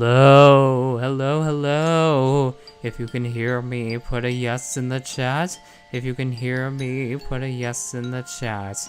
Hello, hello, hello. If you can hear me, put a yes in the chat. If you can hear me, put a yes in the chat.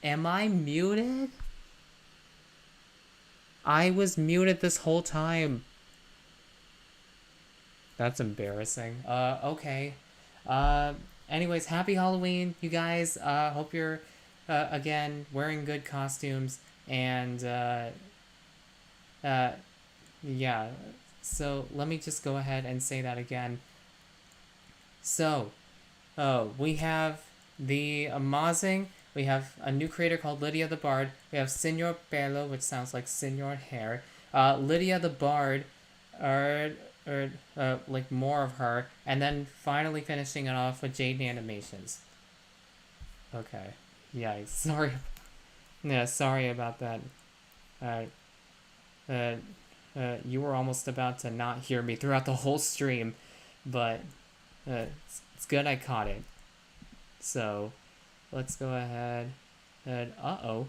Am I muted? I was muted this whole time. That's embarrassing. Okay. Uh, anyways, happy Halloween, you guys. Hope you're, again, wearing good costumes. And, yeah. So, let me just go ahead and say that again. So, we have the Amazing. We have a new creator called Lydia the Bard. We have Senor Pelo, which sounds like Senor Hair. Lydia the Bard, like more of her, and then finally finishing it off with Jaden Animations. Okay, yeah, sorry. Yeah, sorry about that. Uh, uh, you were almost about to not hear me throughout the whole stream, but it's good I caught it. So, let's go ahead and, uh-oh.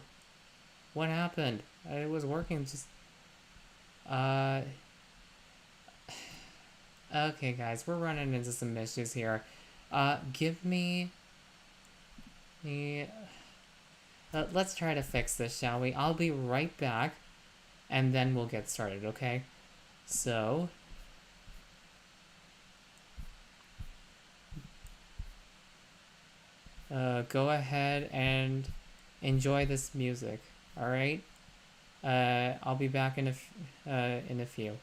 What happened? It was working. Just okay, guys, we're running into some issues here. Give me the. Let's try to fix this, shall we? I'll be right back, and then we'll get started. Okay? So. Go ahead and enjoy this music. All right. I'll be back in a few.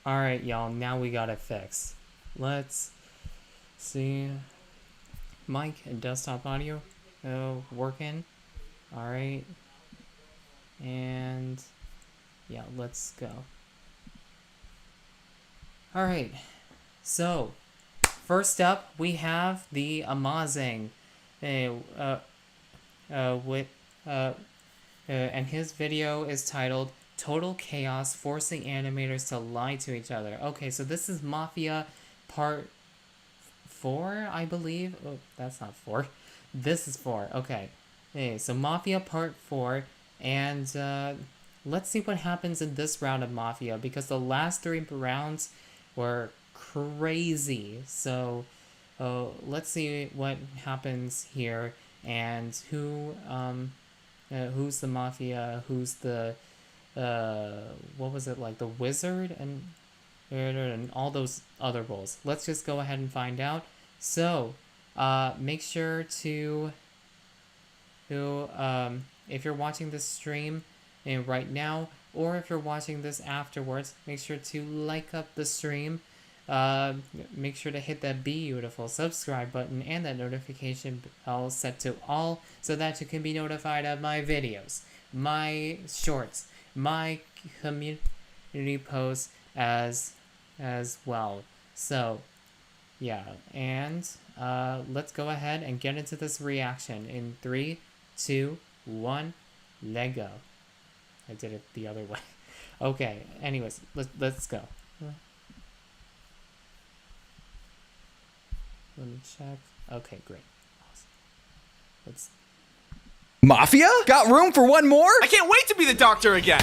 Alright, y'all, now we got it fixed. Let's see. Mic and desktop audio working. Alright. And yeah, let's go. Alright. So, first up, we have the Amazing. And his video is titled Total Chaos Forcing Animators to Lie to Each Other. Okay, so this is Mafia Part 4, I believe. Oh, that's not 4. This is 4. Okay. Hey, so Mafia Part 4. And let's see what happens in this round of Mafia, because the last 3 rounds were crazy. So let's see what happens here, and who's the Mafia, who's the what was it, like the wizard and all those other roles. Let's just go ahead and find out. So make sure to if you're watching this stream right now, or if you're watching this afterwards, make sure to like up the stream. Make sure to hit that beautiful subscribe button and that notification bell set to all, so that you can be notified of my videos, my shorts, my community posts as well. So yeah, and let's go ahead and get into this reaction in 3, 2, 1, let go. I did it the other way. Okay, anyways, let's go. Let me check. Okay, great. Awesome. Let's. Mafia? Got room for one more? I can't wait to be the doctor again!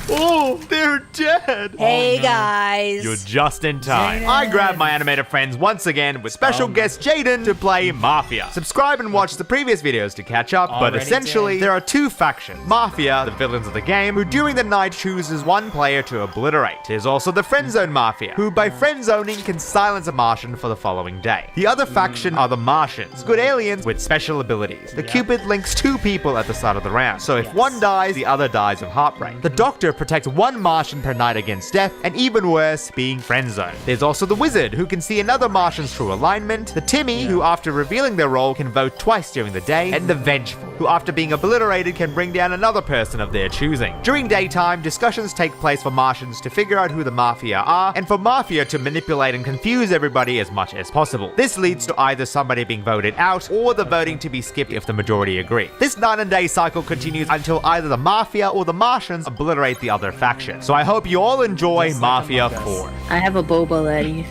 Oh, they're dead! Hey guys! You're just in time. I grabbed my animator friends once again with special guest Jaden to play Mafia. Subscribe and watch the previous videos to catch up, but essentially there are 2 factions. Mafia, the villains of the game, who during the night chooses one player to obliterate. There's also the Friendzone Mafia, who by friendzoning can silence a Martian for the following day. The other faction are the Martians, good aliens with special abilities. The Cupid links 2 people at the start of the round, so if one dies, the other dies of heartbreak. The Doctor protect one Martian per night against death, and even worse, being friend-zoned. There's also the Wizard, who can see another Martian's true alignment, the Timmy, who after revealing their role can vote twice during the day, and the Vengeful, who after being obliterated can bring down another person of their choosing. During daytime, discussions take place for Martians to figure out who the Mafia are, and for Mafia to manipulate and confuse everybody as much as possible. This leads to either somebody being voted out, or the voting to be skipped if the majority agree. This night-and-day cycle continues until either the Mafia or the Martians obliterate the other faction. So I hope you all enjoy Mafia 4. I have a boba laddie. Me too.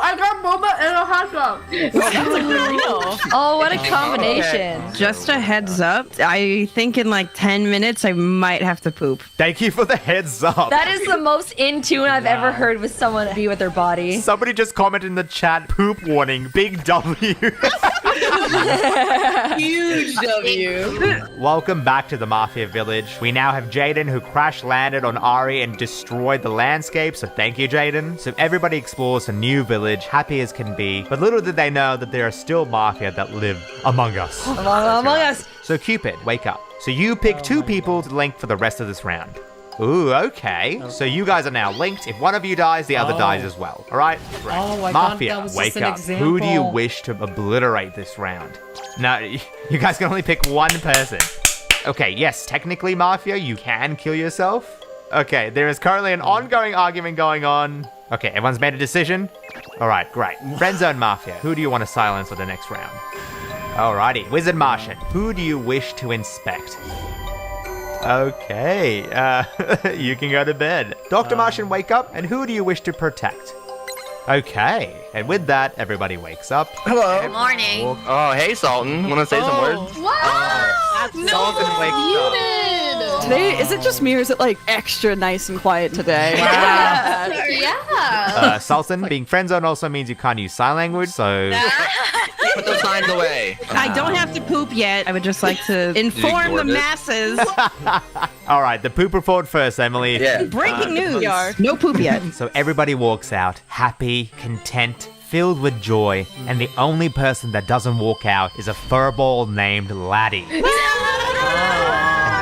I got boba and a hot dog. Oh, what a combination. Just a heads up, I think in like 10 minutes I might have to poop. Thank you for the heads up. That is the most in tune I've ever heard with someone be with their body. Somebody just commented in the chat, poop warning, big W. Huge W. Welcome back to the Mafia Village. We now have Jaden, who crash landed on Ari and destroyed the landscape, so thank you, Jaden. So everybody explores a new village, happy as can be, but little did they know that there are still Mafia that live among us. Among us. So Cupid, wake up. So you pick two people to link for the rest of this round. Ooh, okay. So you guys are now linked. If one of you dies, the other dies as well. All right? Great. Oh, I thought Mafia, that was wake just an up. Who do you example. wish to obliterate this round? No, you guys can only pick one person. Okay, yes, technically, Mafia, you can kill yourself. Okay, there is currently an ongoing argument going on. Okay, everyone's made a decision? All right, great. Friendzone Mafia, who do you want to silence for the next round? Alrighty, Wizard Martian, who do you wish to inspect? Okay, you can go to bed. Dr. Martian, wake up, and who do you wish to protect? Okay, and with that, everybody wakes up. Hello. Good morning. Oh, hey, Sultan. Want to say some words? Sultan wakes up. Today, is it just me or is it like extra nice and quiet today? Yeah. Sultan, being friendzone also means you can't use sign language, so... Put those signs away. I don't have to poop yet. I would just like to inform the ignored it. masses. All right, the poop report first, Emily. Yeah. Breaking news. No poop yet. So everybody walks out, happy, content, filled with joy, and the only person that doesn't walk out is a furball named Laddie. And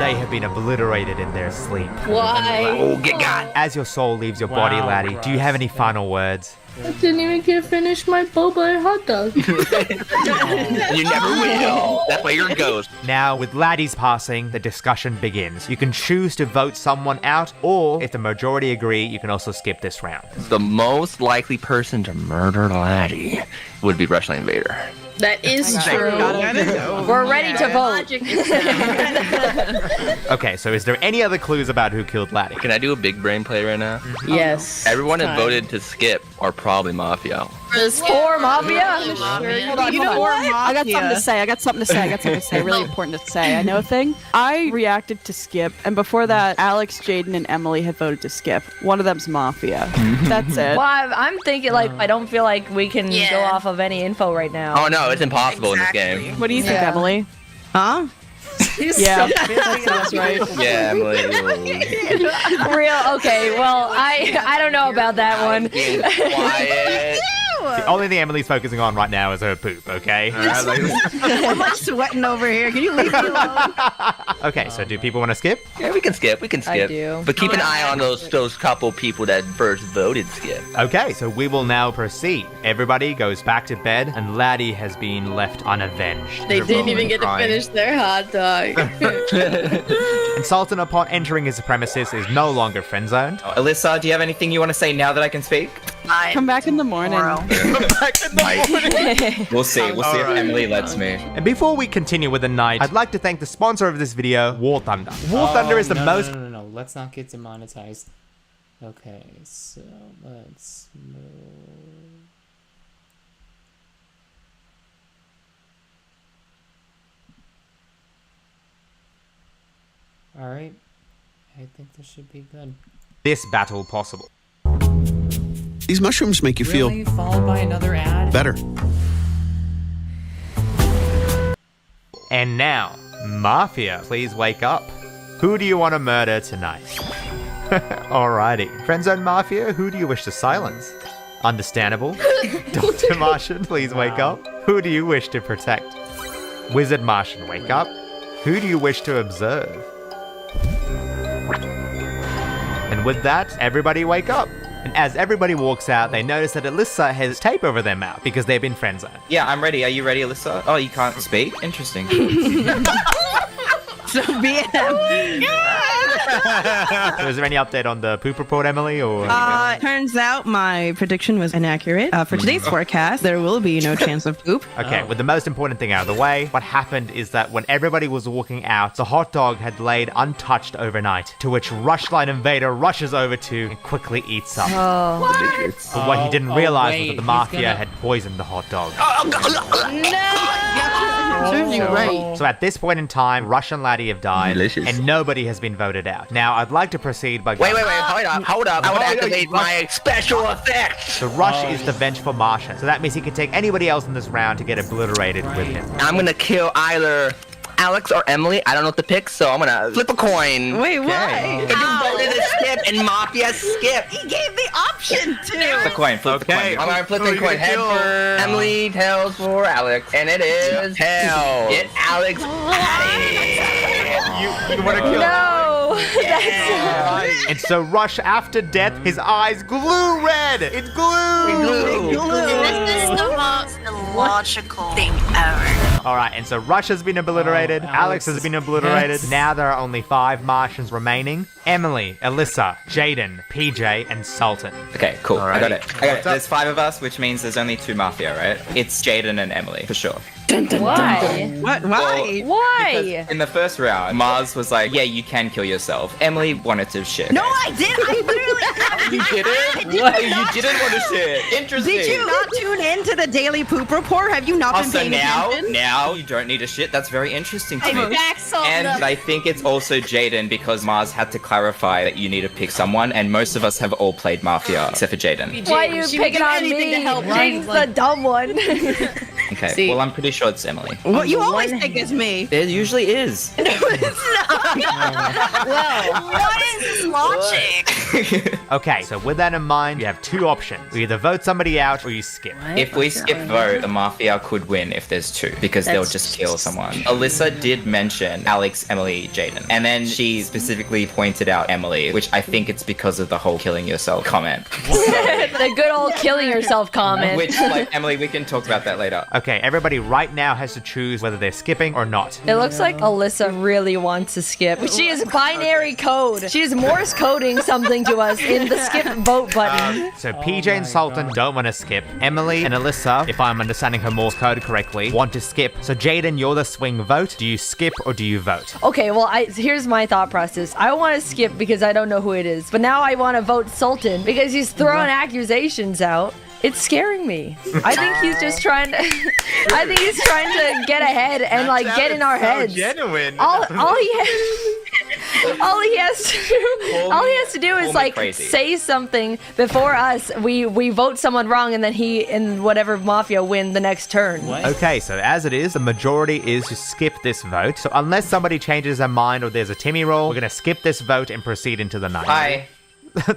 they have been obliterated in their sleep. Why? Oh, get got. As your soul leaves your body, Laddie, do you have any final words? I didn't even get finished my boba and hot dog. You never will. That's why you're a ghost. Now, with Laddie's passing, the discussion begins. You can choose to vote someone out, or if the majority agree, you can also skip this round. The most likely person to murder Laddie would be Rushland Invader. That is true. We're ready to vote. Okay, so is there any other clues about who killed Laddie? Can I do a big brain play right now? Yes. Everyone that voted to skip are probably Mafia. There's Four Mafia. Hold on. I got something to say. I got something to say. Really important to say. I know a thing. I reacted to skip, and before that, Alex, Jaden, and Emily had voted to skip. One of them's Mafia. That's it. Well, I'm thinking like I don't feel like we can go off of any info right now. Oh no, it's impossible in this game. What do you think, Emily? Huh? Yeah, that's right. Yeah, Emily. Real? Okay. Well, I don't know about that one. Quiet. The only thing Emily's focusing on right now is her poop, okay? I'm like sweating over here. Can you leave me alone? Okay, so do people want to skip? Yeah, we can skip. I do. But keep an eye on those couple people that first voted skip. Okay, so we will now proceed. Everybody goes back to bed, and Laddie has been left unavenged. They didn't even get to finish their hot dog. And Sultan, upon entering his premises, is no longer friend-zoned. Alyssa, do you have anything you want to say now that I can speak? Come back in the morning. We'll see if Emily lets me. And before we continue with the night, I'd like to thank the sponsor of this video, War Thunder. War Thunder is the most... No, let's not get demonetized. Okay, so let's move. Alright, I think this should be good. This battle possible. These mushrooms make you Really? Followed by another ad? feel better. And now, Mafia, please wake up. Who do you want to murder tonight? Alrighty. Friendzone Mafia, who do you wish to silence? Understandable. Dr. Martian, please wake up. Who do you wish to protect? Wizard Martian, wake up. Who do you wish to observe? with that, everybody wake up. And as everybody walks out, they notice that Alyssa has tape over their mouth because they've been friend-zoned. Yeah, I'm ready. Are you ready, Alyssa? Oh, you can't speak? Interesting. So BM. So is there any update on the poop report, Emily? Or Turns out my prediction was inaccurate. For today's forecast, there will be no chance of poop. Okay, with the most important thing out of the way, what happened is that when everybody was walking out, the hot dog had laid untouched overnight, to which Rushline Invader rushes over to and quickly eats some. But what he didn't realize was that the mafia had poisoned the hot dog. Serves you right. So at this point in time, Rush and Laddie have died, Delicious. and nobody has been voted out. Now, I'd like to proceed by Wait, hold up. I would activate my special effect. So Rush is the vengeful Martian, so that means he can take anybody else in this round to get obliterated with him. I'm gonna kill either Alex or Emily. I don't know what to pick, so I'm gonna flip a coin. Wait, why? If you voted a skip and Mafia skip. He gave the option to. Flip the coin, flip the coin. I'm gonna flip the coin. Head for Emily, tails for Alex, and it is tails. Get Alex out of here. You want to kill No! And so Rush, after death, his eyes glue red. It's glue. This is the most illogical thing ever. All right, and so Rush has been obliterated. Alex has been obliterated. Yes. Now there are only 5 Martians remaining. Emily, Alyssa, Jaden, PJ, and Sultan. Okay, cool. I got it. What's up? There's 5 of us, which means there's only 2 Mafia, right? It's Jaden and Emily, for sure. Why? What? Why? Why? Because in the first round, Mars was like, yeah, you can kill yourself. Emily wanted to shit. No, I did. I literally. You didn't? What? You didn't want to shit. Interesting. Did you not tune in to the daily poop report? Have you not been Also paying now attention? you don't need to shit. That's very interesting to me. Backsold And I think it's also Jaden because Mars had to clarify that you need to pick someone, and most of us have all played Mafia except for Jaden. Why are you picking on me? to help Jaden's the dumb one. Okay, well I'm pretty sure it's Emily. Well, you always think it's me. There usually is. No, it's not. What is this logic? Okay, so with that in mind, you have 2 options. You either vote somebody out or you skip. If we skip vote, the Mafia could win if there's 2, because they'll just kill someone. Alyssa did mention Alex, Emily, Jaden, and then she specifically pointed out Emily, which I think it's because of the whole killing yourself comment. The good old killing yourself comment. Which, like, Emily, we can talk about that later. Okay, everybody right now has to choose whether they're skipping or not. It looks like Alyssa really wants to skip. She is binary code. She is Morse coding something to us in the skip vote button. So PJ and Sultan don't want to skip. Emily and Alyssa, if I'm understanding her Morse code correctly, want to skip. So Jaden, you're the swing vote. Do you skip or do you vote? Okay, well, here's my thought process. I want to skip because I don't know who it is. But now I want to vote Sultan because he's throwing accusations out. It's scaring me. I think he's just trying to. I think he's trying to get ahead and like get in our heads. Genuine. All he has to do is like crazy. say something before us. We vote someone wrong and then he and whatever Mafia win the next turn. Okay, so as it is, the majority is to skip this vote. So unless somebody changes their mind or there's a Timmy roll, we're going to skip this vote and proceed into the night. Hi.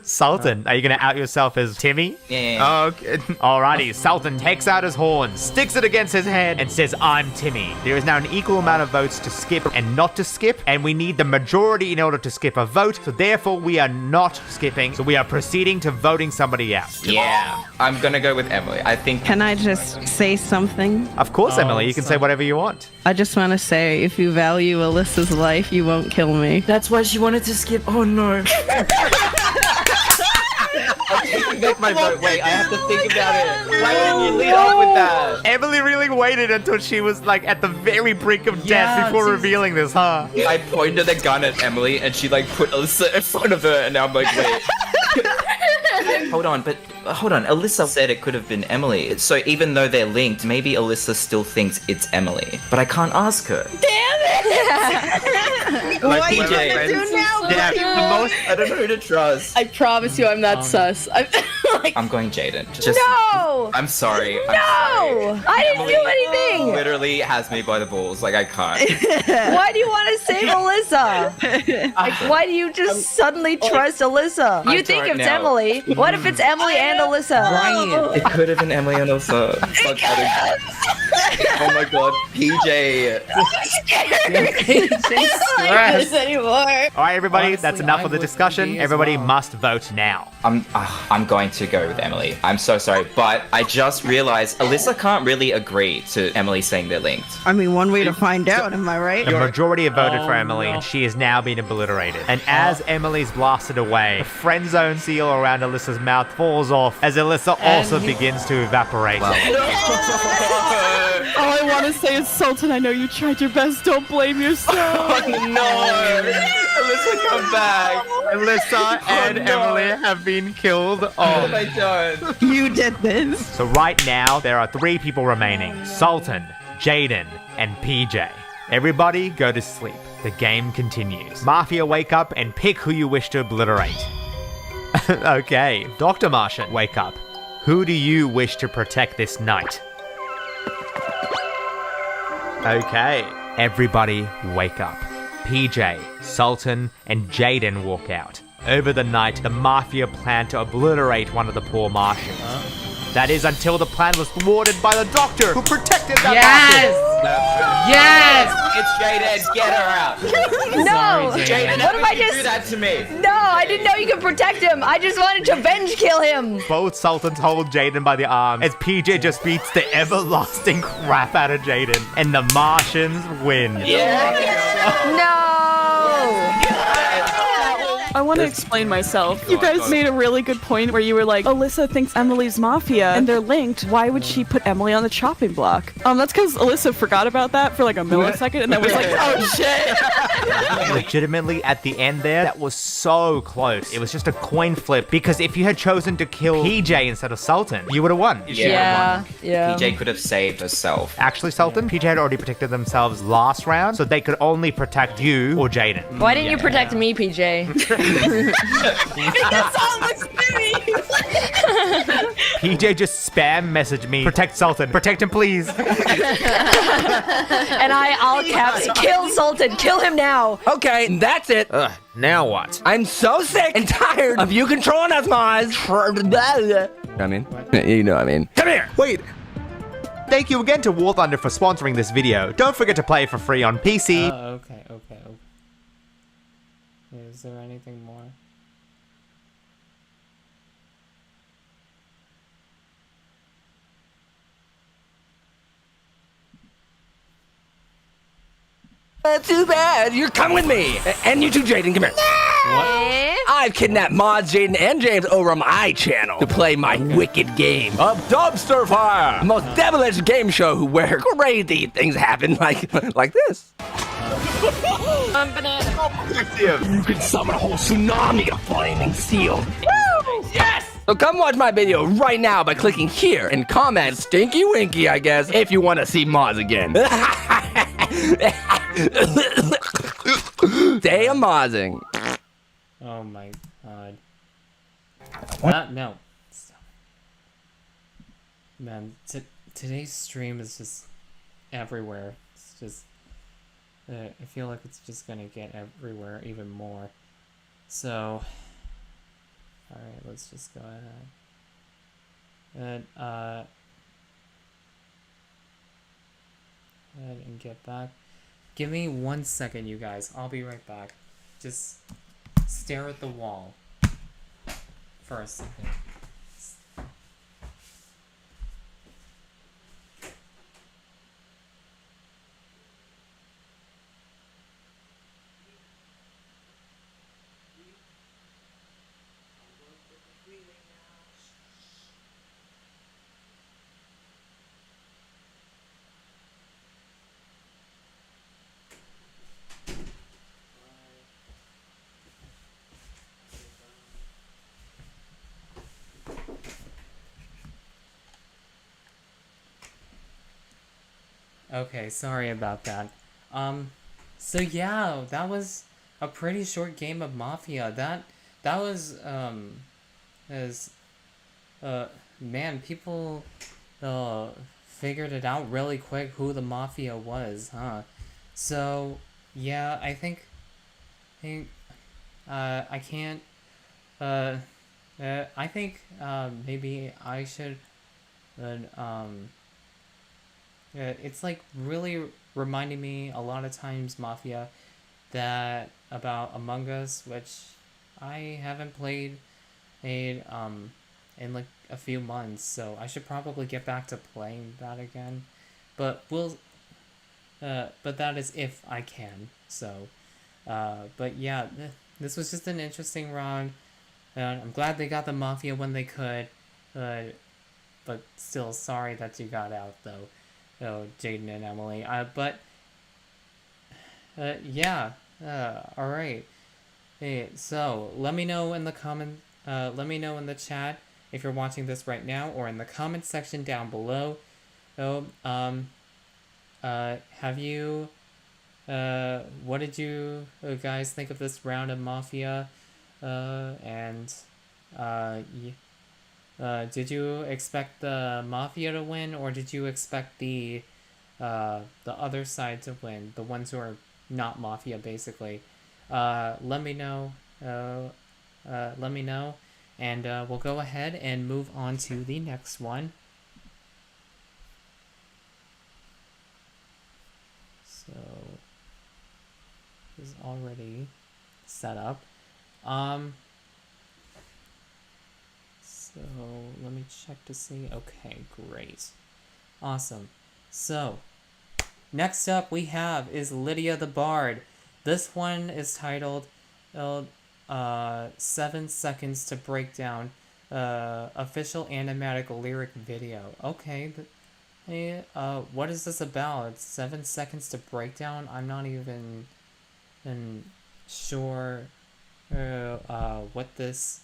Sultan, are you going to out yourself as Timmy? Yeah. Oh, okay. Alrighty, Sultan takes out his horn, sticks it against his head, and says, I'm Timmy. There is now an equal amount of votes to skip and not to skip, and we need the majority in order to skip a vote, so therefore we are not skipping, so we are proceeding to voting somebody out. Yeah. I'm gonna go with Emily. I think. Can I just say something? Of course, Emily, you can say whatever you want. I just want to say, if you value Alyssa's life, you won't kill me. That's why she wanted to skip. Oh no. I'm taking back my vote. Wait, I have to think about it. Why didn't you lead off with that? Emily really waited until she was like at the very brink of death before revealing this, huh? I pointed a gun at Emily and she like put Alyssa in front of her and now I'm like, wait. Hold on. Alyssa said it could have been Emily. So even though they're linked, maybe Alyssa still thinks it's Emily. But I can't ask her. Damn it! Like What are you PJ. gonna do now? Yeah, the most. I don't know who to trust. I promise you I'm not sus. I'm going Jaden. Just, No! I'm sorry. I'm No! sorry. I didn't do anything! Literally has me by the balls. Like I can't. Why do you want to save Alyssa? Like, why do you just suddenly trust Alyssa? You think don't it's know. Emily. What if it's Emily and Alyssa? It could have been Emily and Alyssa. Fuck, oh my god, PJ. I don't like this anymore. All right, everybody. everybody, honestly, that's enough I of the would discussion. be as Everybody well. must vote now. I'm going to go with Emily. I'm so sorry, but I just realized Alyssa can't really agree to Emily saying they're linked. I mean, one way to find out, am I right? The majority have voted Oh, for Emily, no. and she has now been obliterated. And as Emily's blasted away, the friend zone seal around Alyssa's mouth falls off as Alyssa also begins to evaporate. All I want to say is, Sultan, I know you tried your best. Don't blame yourself. No! Alyssa, come back! Alyssa and Emily have been killed. What have I done? You did this. So right now, there are 3 people remaining. Sultan, Jaden, and PJ. Everybody go to sleep. The game continues. Mafia, wake up and pick who you wish to obliterate. Okay, Dr. Martian, wake up. Who do you wish to protect this night? Okay, everybody wake up. PJ, Sultan, and Jaden walk out. Over the night, the Mafia plan to obliterate one of the poor Martians. That is until the plan was thwarted by the doctor who protected that Yes! Yes! It's Jaden, get her out! No! Sorry, Jaden, What if I you do just... that to me? No, I didn't know you could protect him. I just wanted to venge kill him. Both Sultans hold Jaden by the arm as PJ just beats the everlasting crap out of Jaden, and the Martians win. No! I want to explain myself. You guys made a really good point where you were like, Alyssa thinks Emily's Mafia and they're linked. Why would she put Emily on the chopping block? That's because Alyssa forgot about that for like a millisecond and then was like, oh shit. Legitimately, at the end there, that was so close. It was just a coin flip, because if you had chosen to kill PJ instead of Sultan, you would have won. Yeah. PJ could have saved herself. Actually, Sultan, PJ had already protected themselves last round, so they could only protect you or Jaden. Why didn't you protect me, PJ? PJ just spam messaged me, protect Sultan, protect him please. And I all caps, kill Sultan, kill him now. Okay, that's it. Now what? I'm so sick and tired of you controlling us, Maz. I mean, you know what I mean. Come here. Wait. Thank you again to War Thunder for sponsoring this video. Don't forget to play for free on PC. Okay. Is there anything more? Too bad. You're coming with me. And you too, Jaden. Come here. I've kidnapped Mods, Jaden, and James over on my channel to play my wicked game of Dumpster Fire, the most devilish game show where crazy things happen like this. You can summon a whole tsunami of flaming seal. Woo! Yes! So come watch my video right now by clicking here and comment Stinky Winky, I guess, if you want to see Mods again. Stay amazing. Oh my god. No. Stop. Man, today's stream is just everywhere. It's just... I feel like it's just gonna get everywhere even more. So... Alright, let's just go ahead. Go ahead and get back. Give me 1 second, you guys. I'll be right back. Just stare at the wall for a second. Okay, sorry about that. So yeah, that was a pretty short game of Mafia. That was, man, people, figured it out really quick who the Mafia was, huh? So, yeah, I think, I can't, I think, maybe I should, it's like really reminding me a lot of times, Mafia, that about Among Us, which I haven't played in like a few months, so I should probably get back to playing that again. But but that is if I can. So, but yeah, this was just an interesting round. I'm glad they got the Mafia when they could, but still sorry that you got out though, Jaden and Emily. Yeah. All right. Hey, so let me know in the let me know in the chat if you're watching this right now, or in the comment section down below. Have you, what did you guys think of this round of Mafia? Did you expect the Mafia to win, or did you expect the other side to win, the ones who are not Mafia, basically? Let me know. Let me know, and we'll go ahead and move on to the next one. So this is already set up. So let me check to see. Okay, great. Awesome. So next up we have is Lydia the Bard. This one is titled 7 seconds to break down official animatic lyric video. Okay, what is this about? 7 seconds to break down? I'm not even sure what this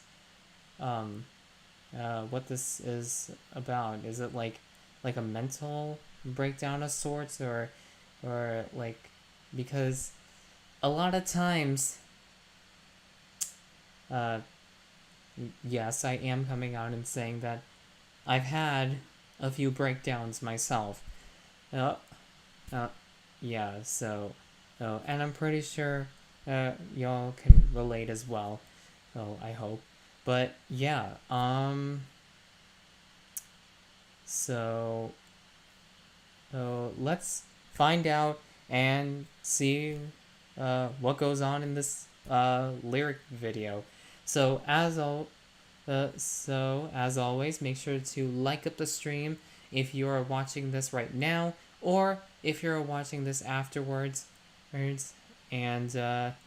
is about. Is it like a mental breakdown of sorts, or like, because a lot of times, yes, I am coming out and saying that I've had a few breakdowns myself. Yeah, so, and I'm pretty sure y'all can relate as well. I hope. But yeah, so let's find out and see what goes on in this lyric video. So as always, make sure to like up the stream if you are watching this right now, or if you're watching this afterwards, and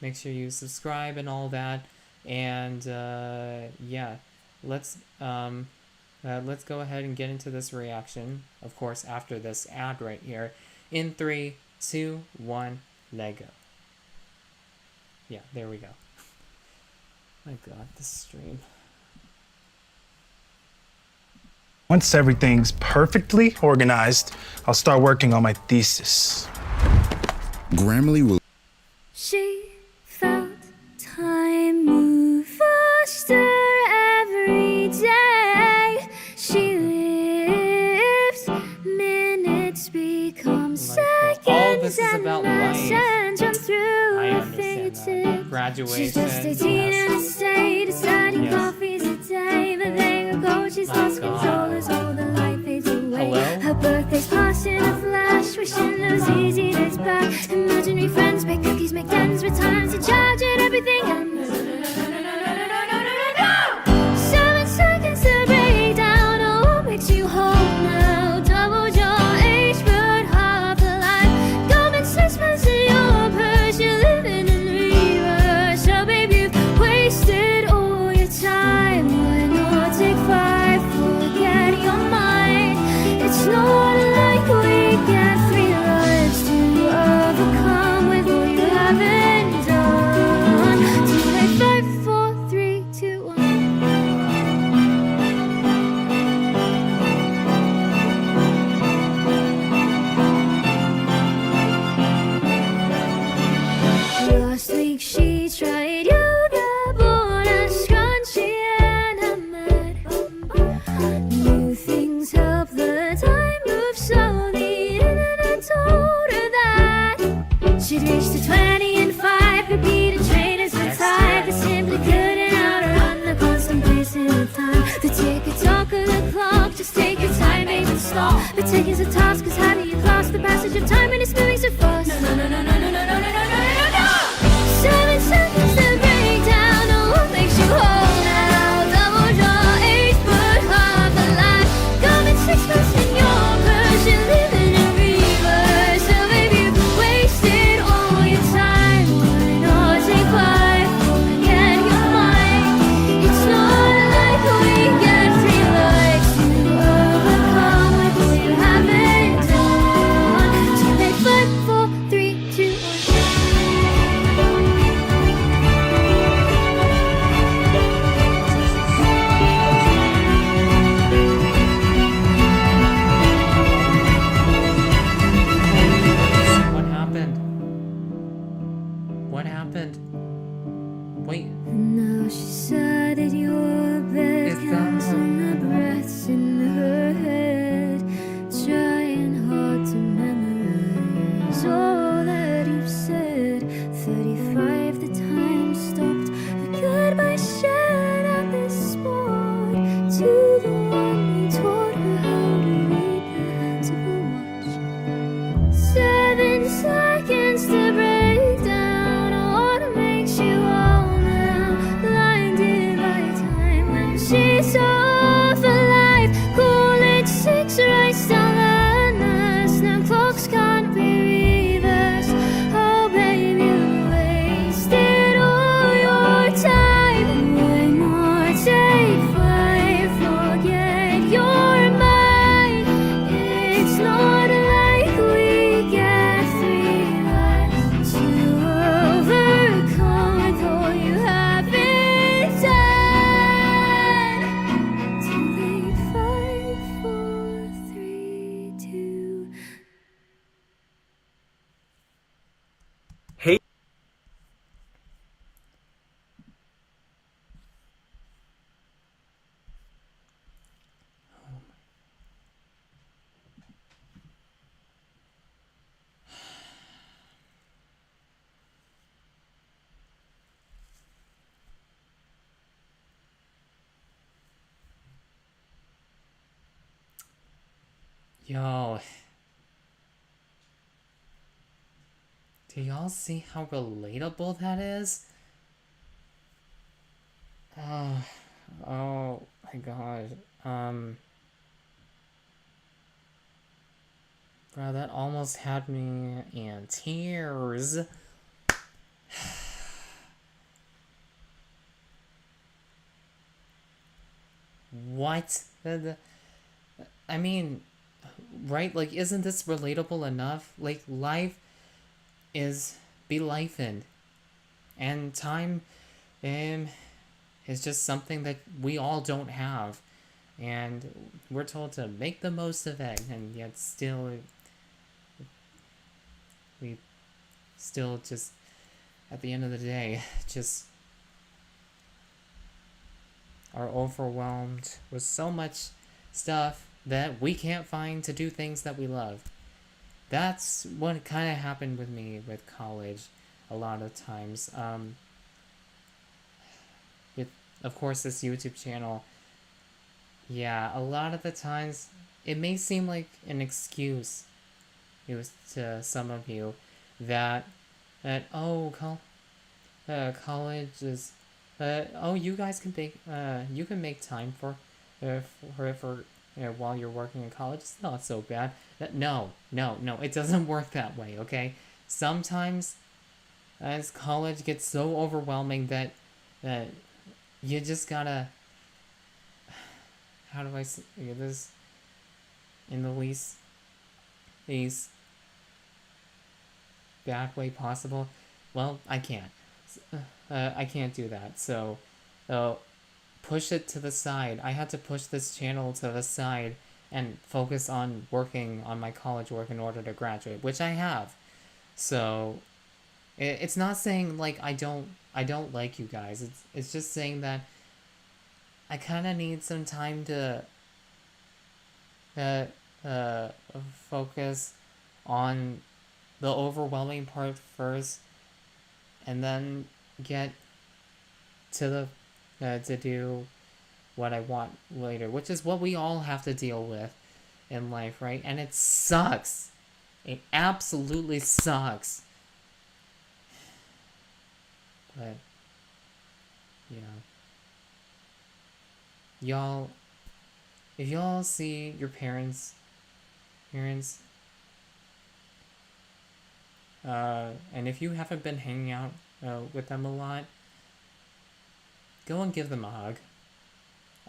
make sure you subscribe and all that. And yeah, let's go ahead and get into this reaction, of course, after this ad right here. In 3, 2, 1, Lego. Yeah, there we go. My god, this stream. Once everything's perfectly organized, I'll start working on my thesis. Grammarly will. She felt time move faster every day. She lives, minutes become seconds, all this is and about months life. and jump through I a understand that. fingertip. Graduation. She's just 18 and a state, deciding coffees a day. But there you go, she's lost control as all the light fades away. Hello? Her birthday's passed in a flash, wishing it was easy days back. Imaginary friends make cookies, make dens, with times to charge and everything. And 7 seconds to break down, oh, what makes you whole now? Double your age, but half the life. Government 6 months in your purse, you're living in reverse. So babe, you've wasted all your time. Why not take 5, forget your mind? It's not like we get 3 lives to overcome with all you haven't done. Tonight, 5, 4, 3, 2, 1. Last week she tried yoga, bought a scrunchie and a mat. New things help the time move, so the internet told her that she'd reached to 20 and 5, repeated trainers were tired. They simply couldn't outrun the constant pacing of time. The tick-tock of the clock, just take your time, babe, and stop. The tick is a task, 'cause how do you cross the passage of time when it's moving so fast? No, no, no, no, no, no, no, no, no, no, no, no, no. 7 seconds. Yo. Do y'all see how relatable that is? Oh my god. Bro, that almost had me in tears. What? I mean, right? Like, isn't this relatable enough? Like, life is be lifing, and time is just something that we all don't have, and we're told to make the most of it, and yet still we still just at the end of the day just are overwhelmed with so much stuff that we can't find to do things that we love. That's what kind of happened with me with college a lot of times. With, of course, this YouTube channel, yeah, a lot of the times it may seem like an excuse to some of you that oh, college is oh, you guys can make time for while you're working in college. It's not so bad. No, it doesn't work that way, okay? Sometimes as college gets so overwhelming that you just gotta, how do I say this in the least bad way possible? Well, I can't. I can't do that, so push it to the side. I had to push this channel to the side and focus on working on my college work in order to graduate, which I have. So it's not saying like I don't like you guys. It's just saying that I kind of need some time to focus on the overwhelming part first, and then get to the to do what I want later, which is what we all have to deal with in life, right? And it sucks. It absolutely sucks. But yeah, y'all, if y'all see your parents, and if you haven't been hanging out with them a lot, go and give them a hug,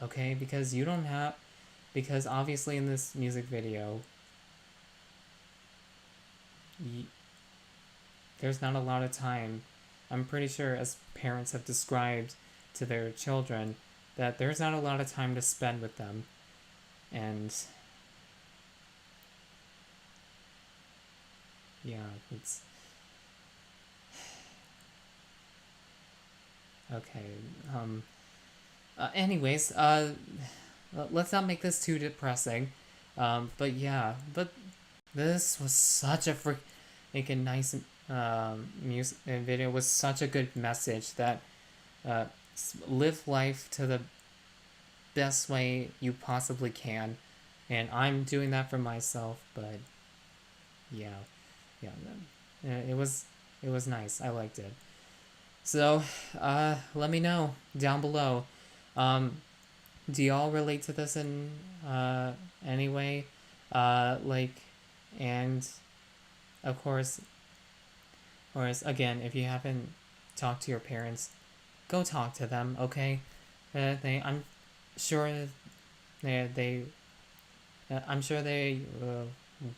okay? Because you don't have, because obviously in this music video, there's not a lot of time. I'm pretty sure, as parents have described to their children, that there's not a lot of time to spend with them. And yeah, it's okay. Anyways, let's not make this too depressing. But yeah, but this was such a freaking nice music video with such a good message that live life to the best way you possibly can, and I'm doing that for myself. But yeah, it was nice. I liked it. So let me know down below. Do y'all relate to this in any way? Like, and of course, again, if you haven't talked to your parents, go talk to them, okay? I'm sure they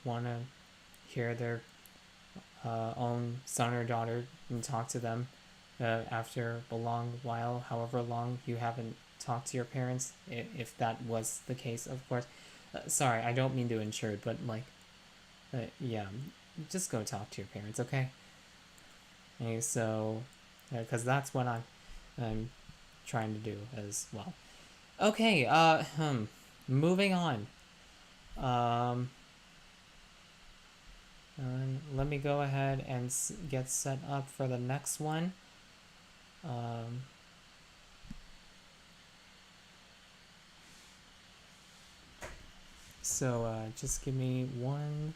want to hear their own son or daughter and talk to them after a long while, however long you haven't talked to your parents, if that was the case, of course. Sorry, I don't mean to intrude, but like, yeah, just go talk to your parents, okay? Okay, so, because that's what I'm trying to do as well. Okay, moving on. Let me go ahead and get set up for the next one. So just give me one.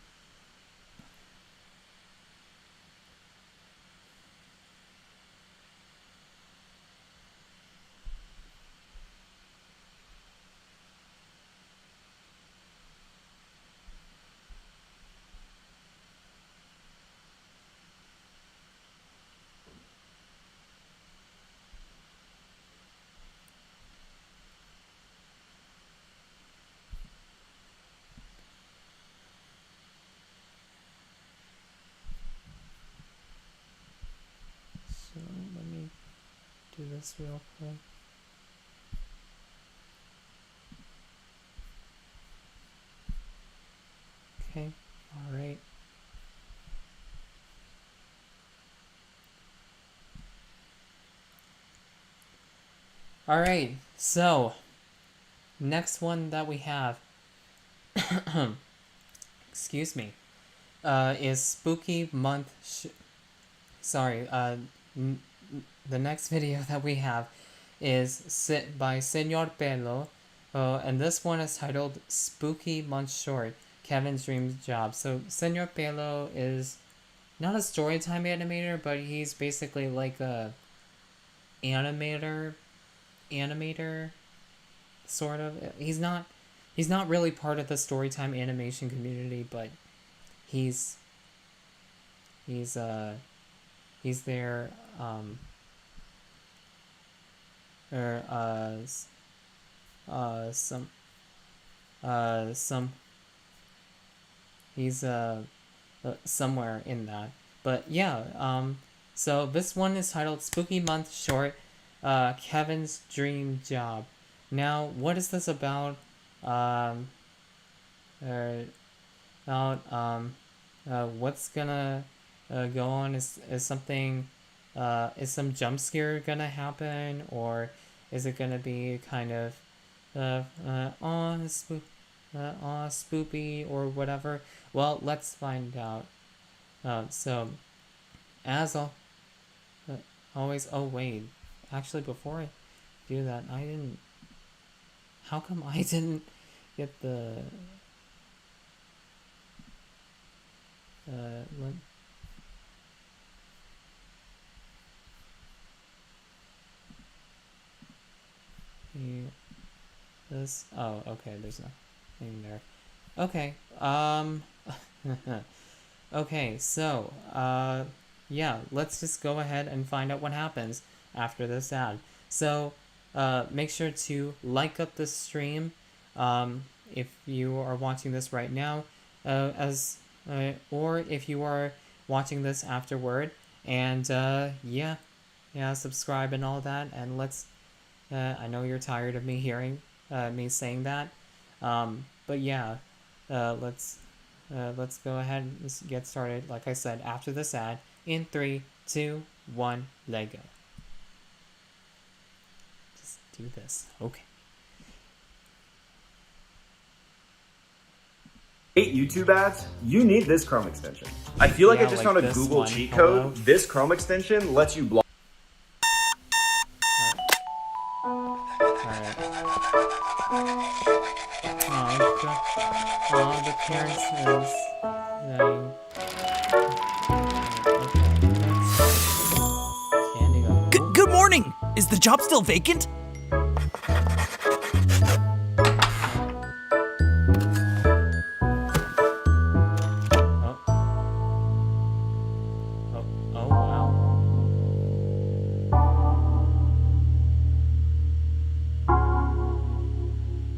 So let me do this real quick. Okay, all right. All right, so next one that we have, excuse me, is Spooky Month. The next video that we have is by Senor Pelo, and this one is titled Spooky Month Short, Kevin's Dream Job. So Senor Pelo is not a storytime animator, but he's basically like a animator, sort of. He's not really part of the storytime animation community, but he's there, he's somewhere in that. But yeah, so this one is titled Spooky Month Short, Kevin's Dream Job. Now, what is this about? What's gonna go on? Is something, is some jump scare gonna happen, or is it gonna be kind of spoopy or whatever? Well, let's find out. So as always, oh wait, actually before I do that, how come I didn't get the this? Oh, okay, there's nothing there. Okay, okay, so, yeah, let's just go ahead and find out what happens after this ad. So, make sure to like up the stream, if you are watching this right now, or if you are watching this afterward, and, yeah, subscribe and all that, and let's, I know you're tired of me hearing, me saying that, but yeah, let's go ahead and get started, like I said, after this ad, in 3, 2, 1, let go. Just do this, okay. Hate YouTube ads? You need this Chrome extension. I feel like I just found a Google cheat code. This Chrome extension lets you block. The parents is Good morning! Is the job still vacant?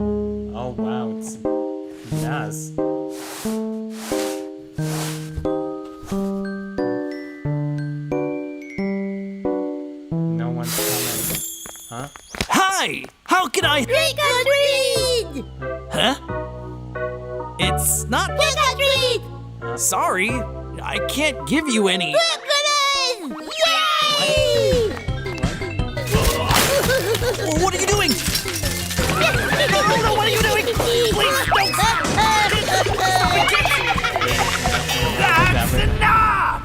Oh wow, it's yes. No one's coming. Huh? Hi! How can I... Trick or treat! Huh? It's not... Trick or treat! Sorry, I can't give you any... Cookies! Yay! What are you doing? No, what are you doing? Please, don't stop! That's enough!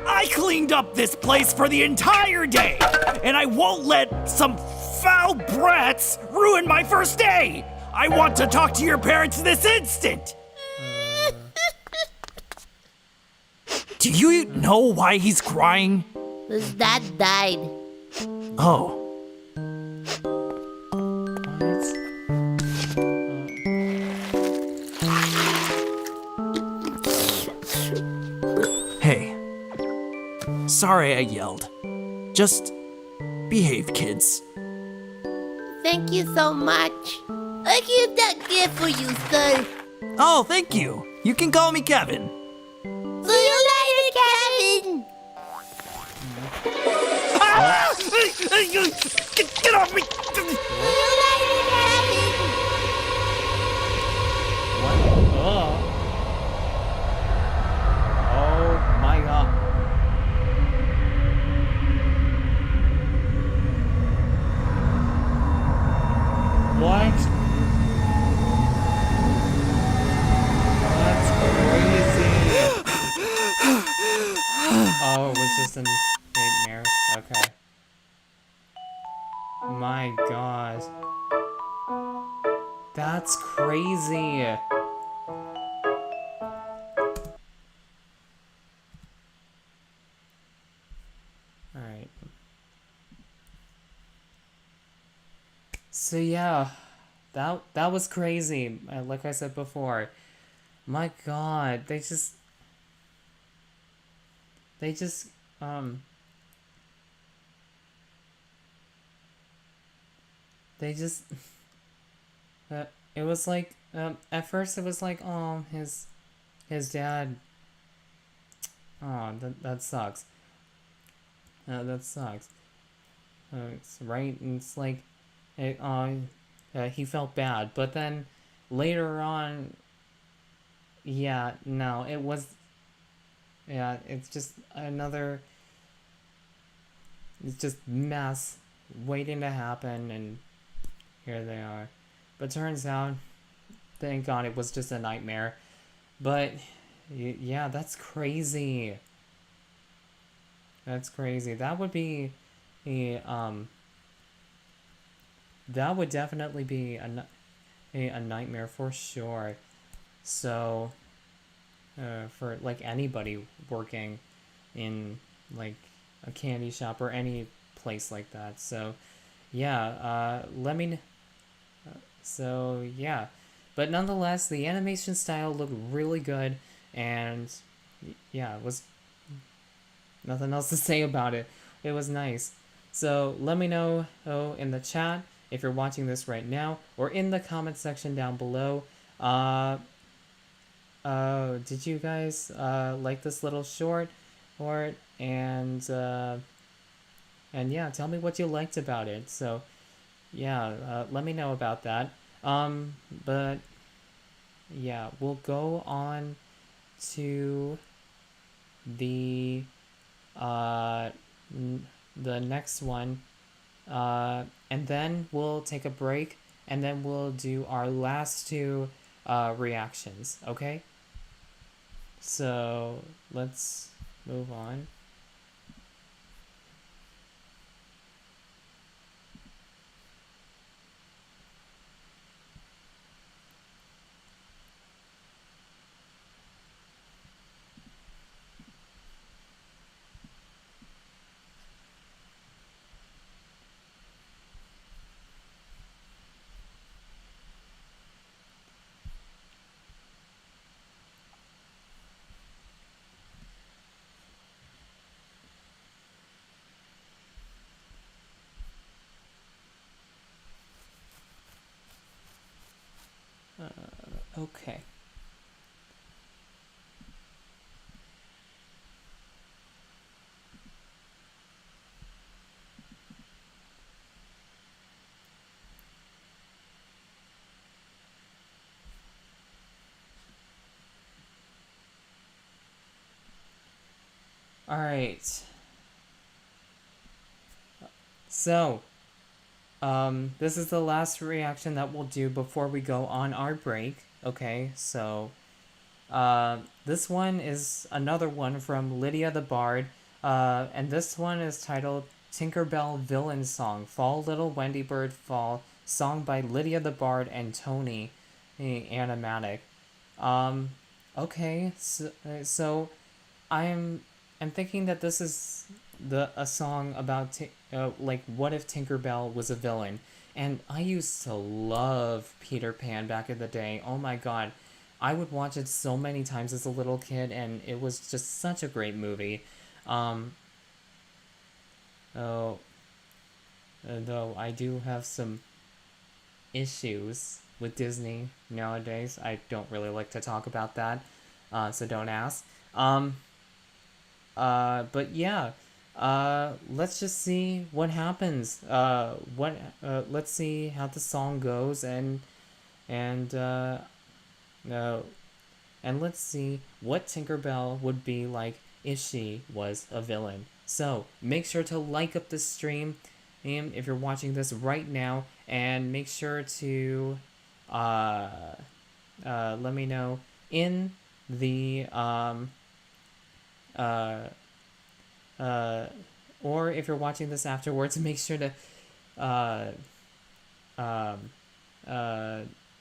I cleaned up this place for the entire day, and I won't let some foul brats ruin my first day! I want to talk to your parents this instant! Do you know why he's crying? His dad died. Oh. Hey. Sorry I yelled. Just behave, kids. Thank you so much. I keep that gift for you, sir. Oh, thank you. You can call me Kevin. See you later, Kevin. Get off me! See you later, Kevin. Oh. Oh my god. What? That's crazy. Oh, it was just a nightmare. Okay. My god. That's crazy. Alright. So yeah, that was crazy. Like I said before. My god, they just it was like at first it was like, oh, his dad, oh, that sucks. That sucks. It's right, and it's like he felt bad, but then later on, yeah, no, it was, yeah, it's just another, it's just mess waiting to happen, and here they are. But turns out, thank God, it was just a nightmare. But yeah, that's crazy. That's crazy. That would be that would definitely be a nightmare for sure. So for like anybody working in like a candy shop or any place like that. So yeah, let me so yeah, but nonetheless, the animation style looked really good, and yeah, it was nothing else to say about it. It was nice. So let me know in the chat if you're watching this right now, or in the comment section down below. Did you guys like this little short? And yeah, tell me what you liked about it. So yeah, let me know about that. But yeah, we'll go on to the next one, and then we'll take a break, and then we'll do our last two reactions, okay? So let's move on. Okay. All right. So, this is the last reaction that we'll do before we go on our break. Okay, so this one is another one from Lydia the Bard, and this one is titled Tinkerbell Villain Song. Fall, little Wendy bird, fall, song by Lydia the Bard and Tony Animatic. Okay, so I'm thinking that this is a song about like what if Tinkerbell was a villain. And I used to love Peter Pan back in the day. Oh my god. I would watch it so many times as a little kid, and it was just such a great movie. Though I do have some issues with Disney nowadays. I don't really like to talk about that, so don't ask. But yeah, let's just see what happens. Let's see how the song goes, and let's see what Tinkerbell would be like if she was a villain. So make sure to like up the stream if you're watching this right now, and make sure to let me know in the or if you're watching this afterwards, make sure to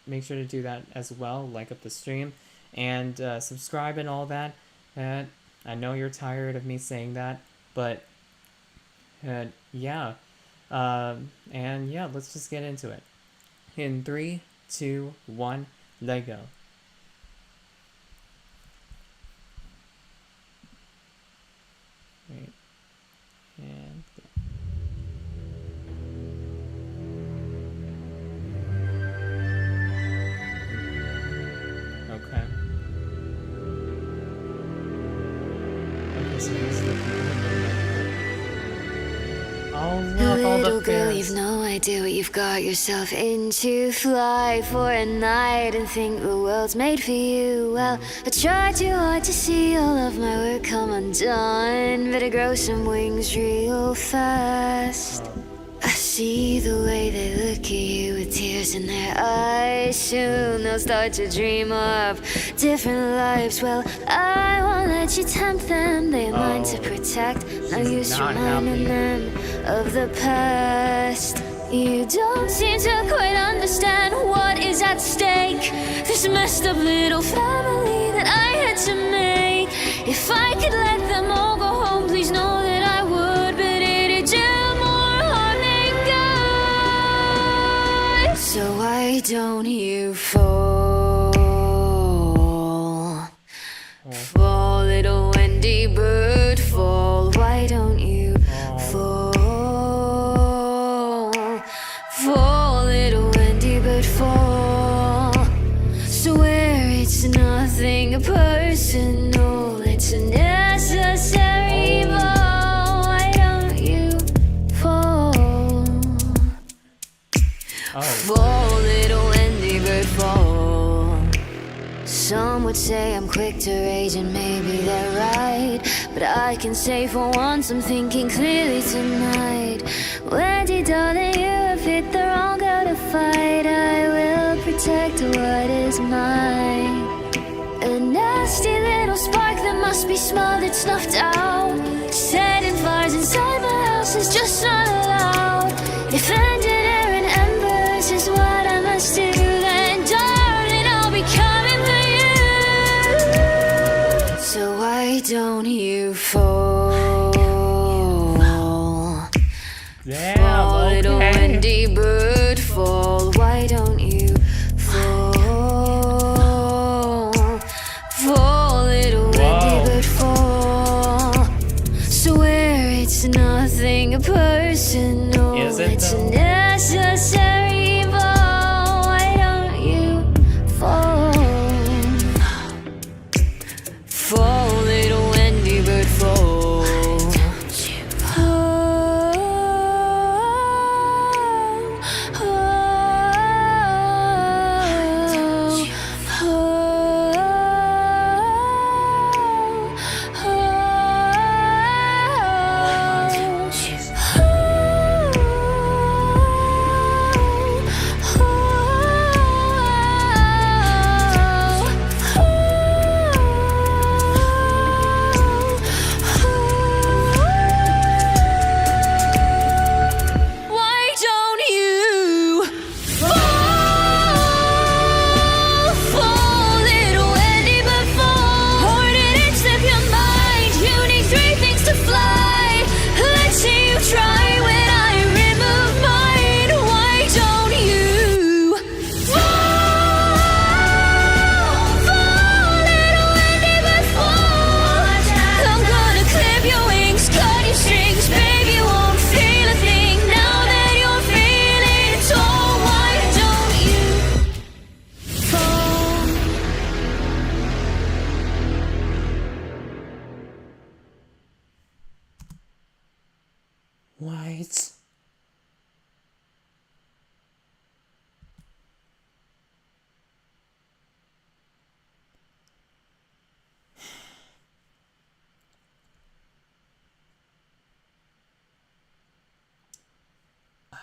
make sure to do that as well. Like up the stream and subscribe and all that. And I know you're tired of me saying that, but yeah. And yeah, let's just get into it. In 3, 2, 1, let go. Wait. And go. Okay. Okay, so this is the Little girl, you've no idea what you've got yourself into. Fly for a night and think the world's made for you. Well, I tried too hard to see all of my work come undone. Better grow some wings real fast. I see the way they look at you with tears in their eyes. Soon they'll start to dream up different lives. Well, I won't let you tempt them. They have mine to protect. No use reminding them of the past. You don't seem to quite understand what is at stake. This messed up little family that I had to make. If I could let them all go home, please know that I would. But it'd do more harm than good. So why don't you fall? Fall, little Wendy bird, fall. Why don't you fall? Fall, little Wendy bird, fall. Swear it's nothing personal, it's a necessary evil. Why don't you fall? Fall, little Wendy bird, fall. Some would say I'm quick to rage, and maybe they're right. But I can say for once I'm thinking clearly tonight. Wendy, darling, you have hit the wrong girl to fight. I will protect what is mine. A nasty little spark that must be smothered, snuffed out. Setting fires inside my house is just not allowed. If ended air and embers is what I must do, then darling, I'll be coming for you. So why don't you fall? Yeah, fall, little Wendy bird, fall. Why don't you fall? Fall, little Wendy bird, fall. Swear it's nothing personal.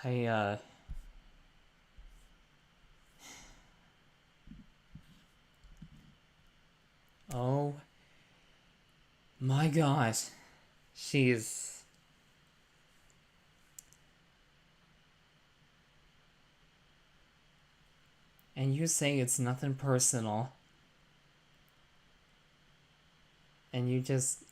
Oh my gosh. She's... And you say it's nothing personal. And you just...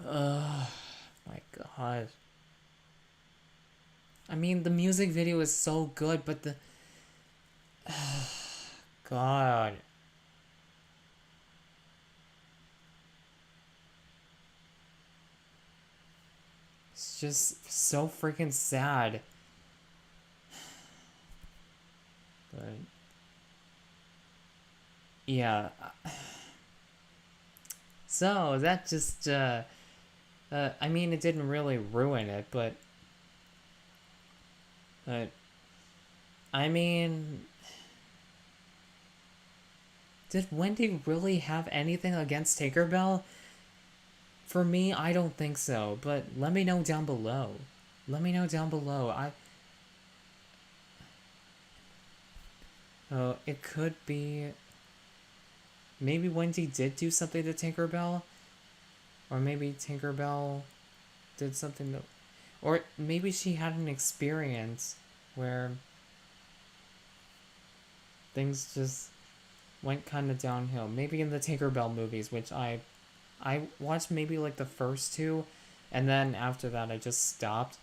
Oh my god. I mean, the music video is so good, but the... God. It's just so freaking sad. But... yeah. So, that just, I mean, it didn't really ruin it, but... I mean... Did Wendy really have anything against Tinkerbell? For me, I don't think so, but let me know down below. Let me know down below. Oh, it could be... Maybe Wendy did do something to Tinkerbell? Or maybe Tinkerbell did something to... Or maybe she had an experience where things just went kind of downhill. Maybe in the Tinkerbell movies, which I watched maybe like the first two, and then after that I just stopped,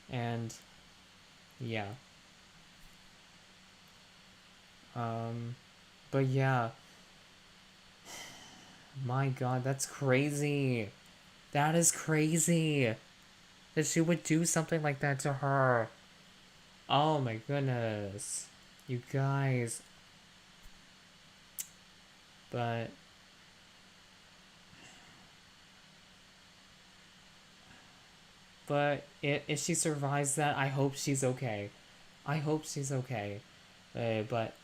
and yeah. But yeah. My god, that's crazy. That is crazy. That she would do something like that to her. Oh my goodness. You guys. But... But if she survives that, I hope she's okay. I hope she's okay. But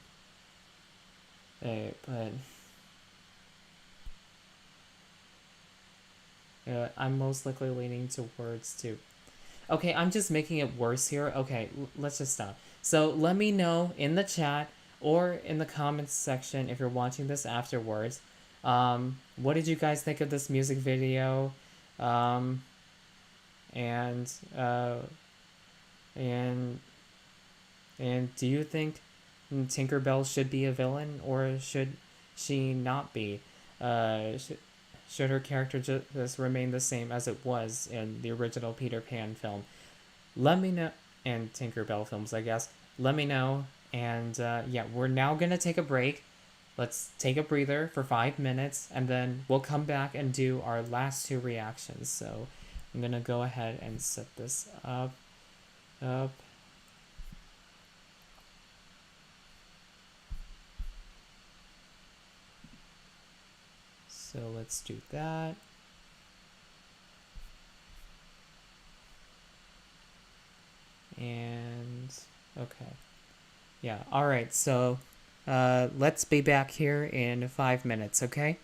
I'm most likely leaning towards to... Okay, I'm just making it worse here. Okay, let's just stop. So let me know in the chat or in the comments section if you're watching this afterwards. What did you guys think of this music video? And do you think Tinkerbell should be a villain, or should she not be? Should her character just remain the same as it was in the original Peter Pan film? Let me know, and Tinkerbell films, I guess. Let me know, and yeah, we're now gonna take a break. Let's take a breather for 5 minutes, and then we'll come back and do our last two reactions. So I'm gonna go ahead and set this up. So let's do that. And okay. Yeah, alright, so let's be back here in 5 minutes, okay?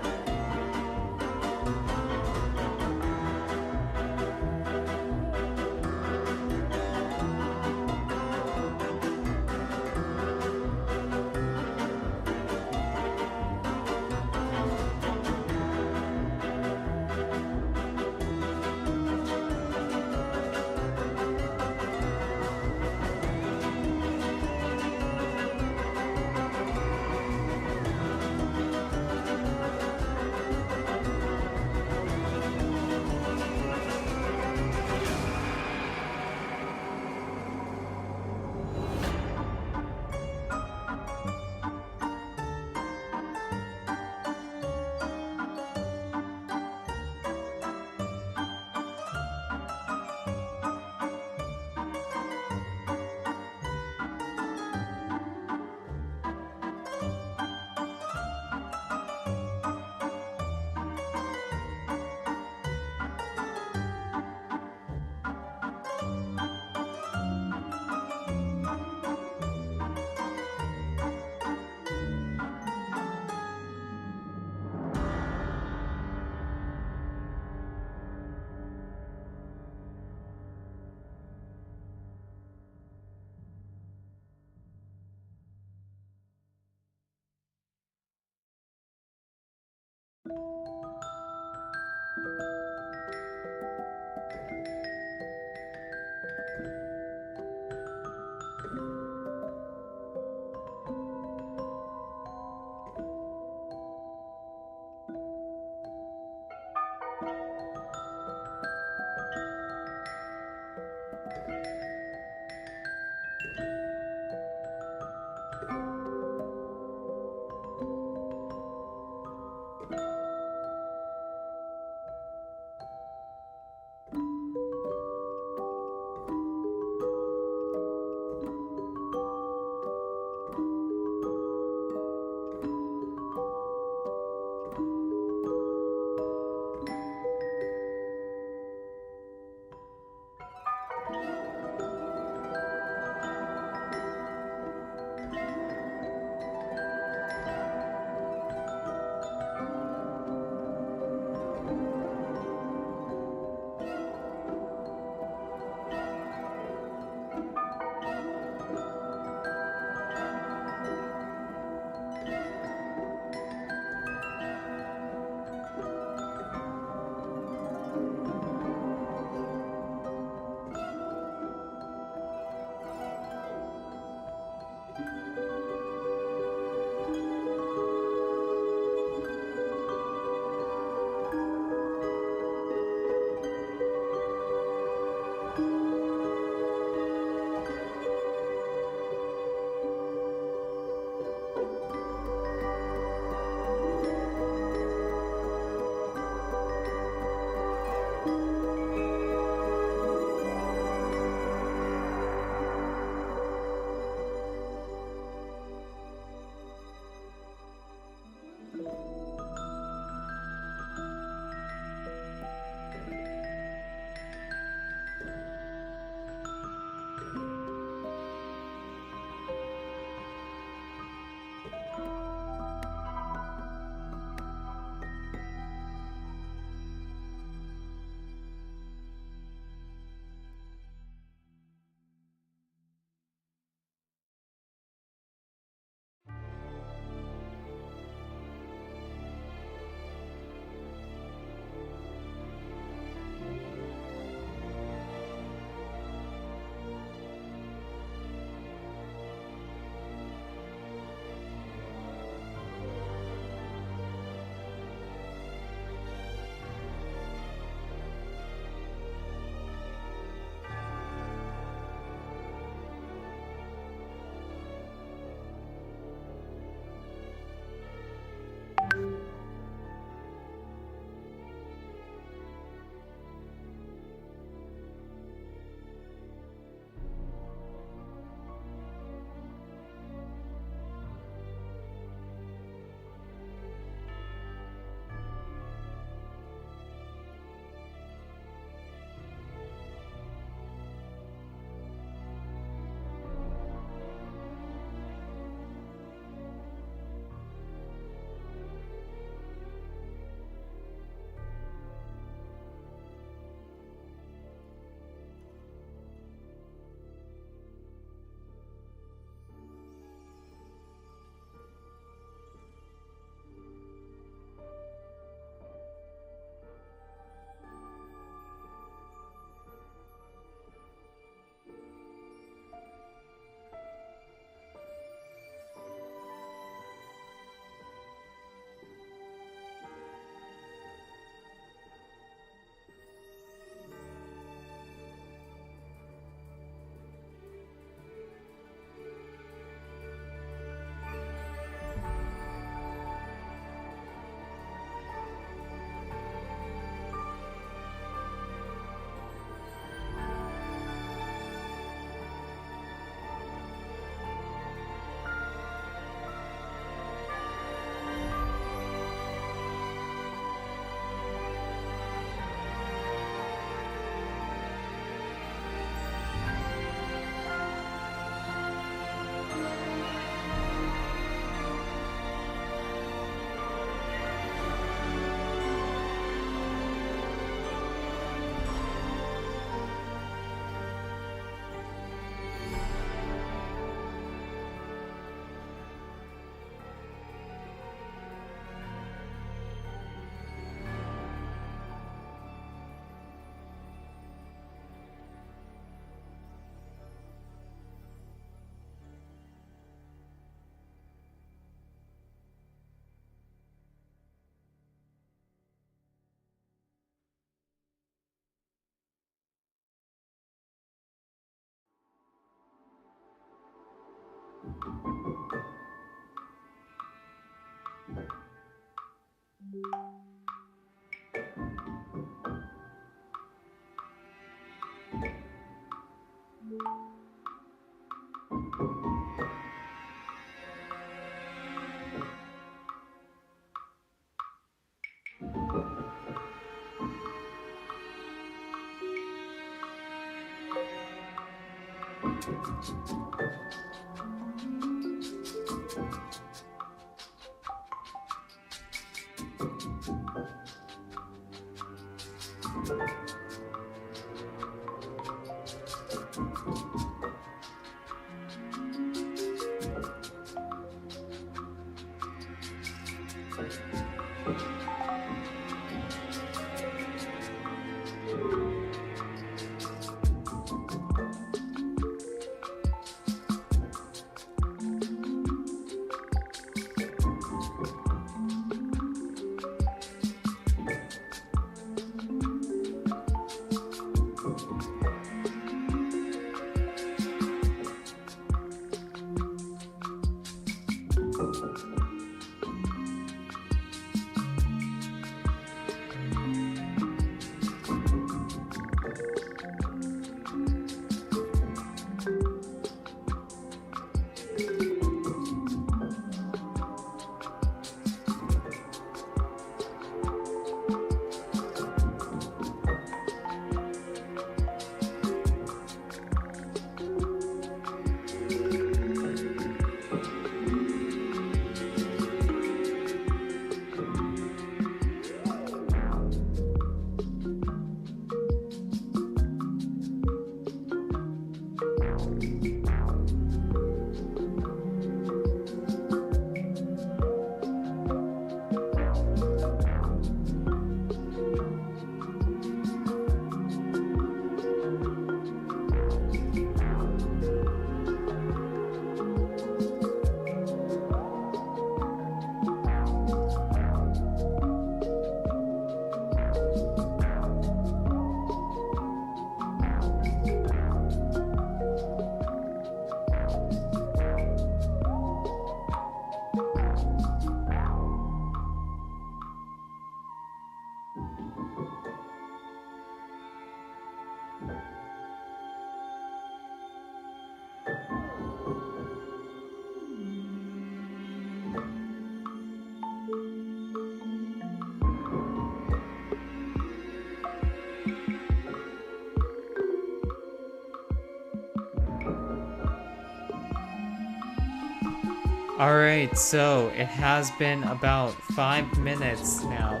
Alright, so it has been about 5 minutes now.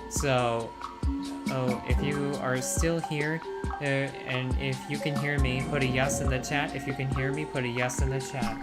So, if you are still here, and if you can hear me, put a yes in the chat. If you can hear me, put a yes in the chat.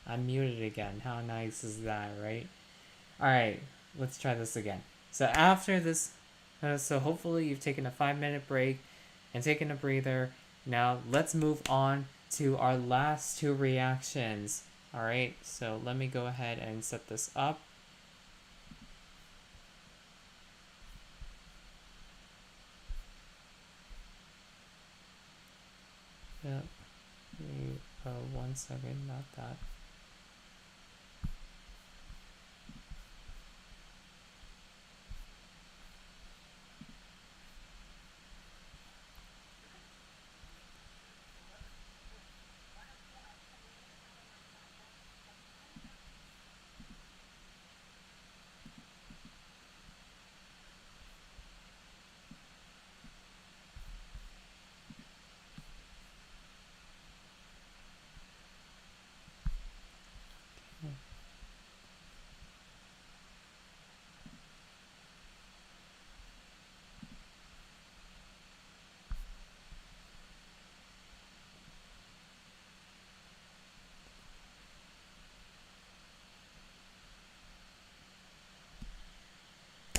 I'm muted again. How nice is that, right? Alright, let's try this again. So after this, so hopefully you've taken a 5-minute break and taken a breather. Now let's move on to our last two reactions. Alright, so let me go ahead and set this up. Yep. 1 second, not that.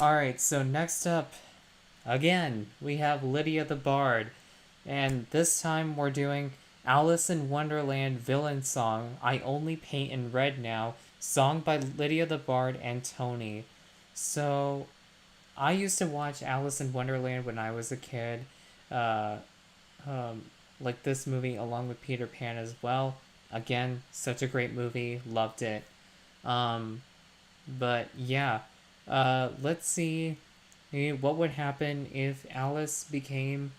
Alright, so next up, again, we have Lydia the Bard. And this time we're doing Alice in Wonderland villain song, I Only Paint in Red Now, song by Lydia the Bard and Tony. So, I used to watch Alice in Wonderland when I was a kid. Like this movie along with Peter Pan as well. Again, such a great movie, loved it. But yeah, let's see what would happen if Alice became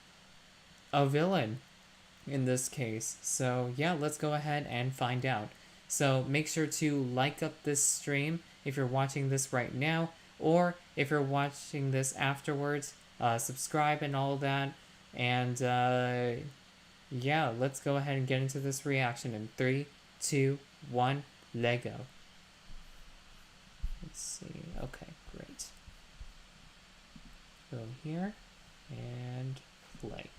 a villain in this case. So yeah, let's go ahead and find out. So make sure to like up this stream if you're watching this right now, or if you're watching this afterwards, subscribe and all that. And yeah, let's go ahead and get into this reaction in 3, 2, 1, Lego. Let's see. Okay, great. Go here and play.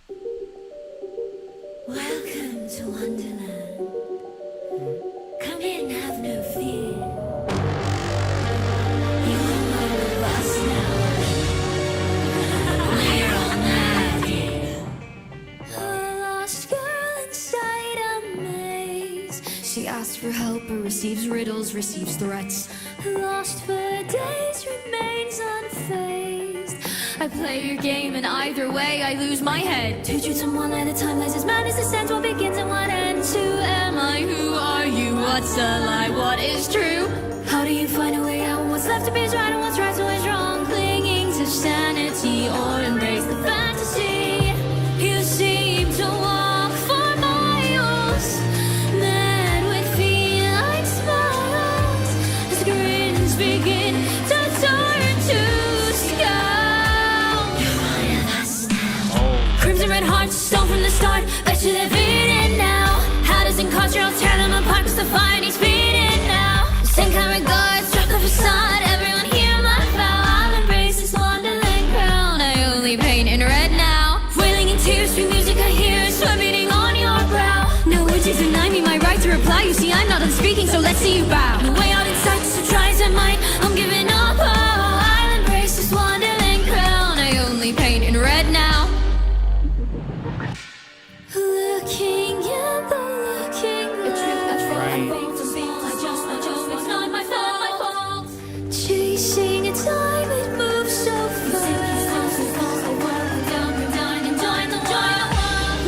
Welcome to Wonderland. Come in, have no fear. You're one of us now. We're all mad here. A lost girl inside a maze. She asks for help but receives riddles, receives threats. Lost for days, remains unfazed. I play your game and either way I lose my head. Two truths and one at a time, lies as madness descends. What begins and what ends? Who am I? Who are you? What's a lie? What is true? How do you find a way out? What's left to be is right and what's right so is wrong? Clinging to sanity or embrace the fantasy. You seem to walk for miles, mad with feline smiles, as grins begin to turn to scowl. You're one of us now. Crimson red hearts, stone from the start. Bet you they're beaten now. How does it cost you? I'll tear them apart, cause the fire needs beating now. Same kind regards, drop the facade. Everyone hear my vow. I'll embrace this wonderland crown. I only paint in red now. Wailing in tears, sweet music I hear, sweat beating on your brow. No words you deny me my right to reply. You see I'm not done speaking, so let's see you bow. No way out in sight, so try as I might, I'm giving up. Oh, I'll embrace this wonderland crown. I only paint in red now. Looking at the looking chasing a time, it moves so fast.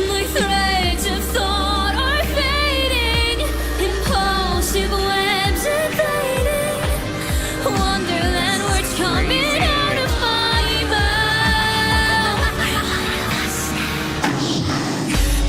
My threads of thought are fading, impulsive webs invading. Wonderland words coming out of my mouth.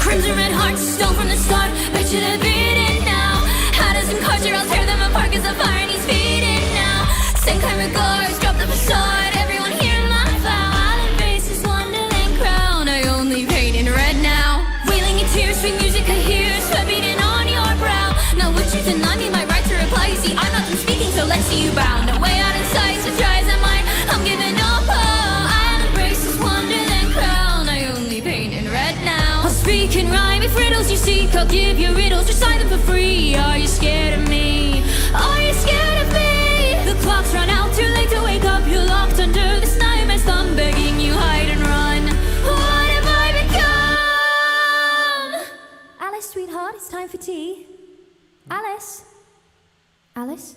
Crimson red hearts, stone from the start. Bet you they're beaten now. How does incarcerate? I'll tear them apart, cause the fire needs feeding now. Same kind regards, drop the facade. Everyone hear my vow. I'll embrace this wonderland crown. I only paint in red now. Wailing in tears, sweet music I hear, sweat beating on your brow. Now would you deny me my right to reply? You see I'm not done speaking, so let's see you bow. No way out in sight, so try as I might, I'm giving up. Oh, I'll embrace this wonderland crown. I only paint in red now. I'll speak in rhyme if riddles you seek. I'll give you riddles, recite them for free. Are you scared of me? Are you scared of me? The clock's run out, too late to wake up. You're locked under this nightmare's thumb, begging you hide and run. What have I become? Alice, sweetheart, it's time for tea. Alice? Alice?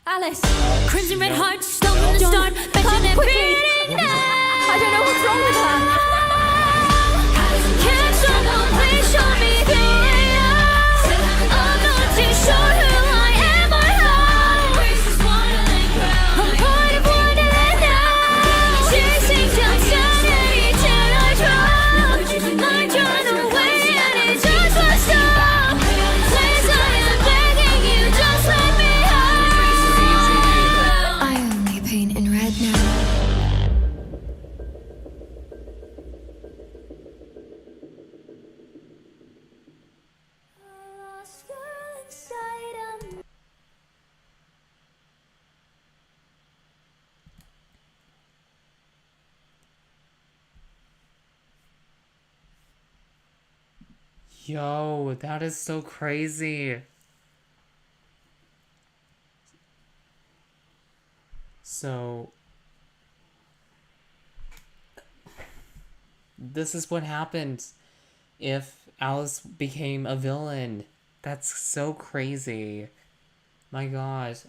Alice? Crimson red heart, stone from the start. Bet you they're beating now. I don't know what's wrong with her. Can someone please show me the way out? I'm not too sure who I am or how. I'm part of Wonderland now. Chasing down sanity till I drown. I'm trying to away and it just won't stop. Please, I am begging you, just let me out. I only paint in red now. Yo, that is so crazy. So, this is what happened if Alice became a villain. That's so crazy. My gosh.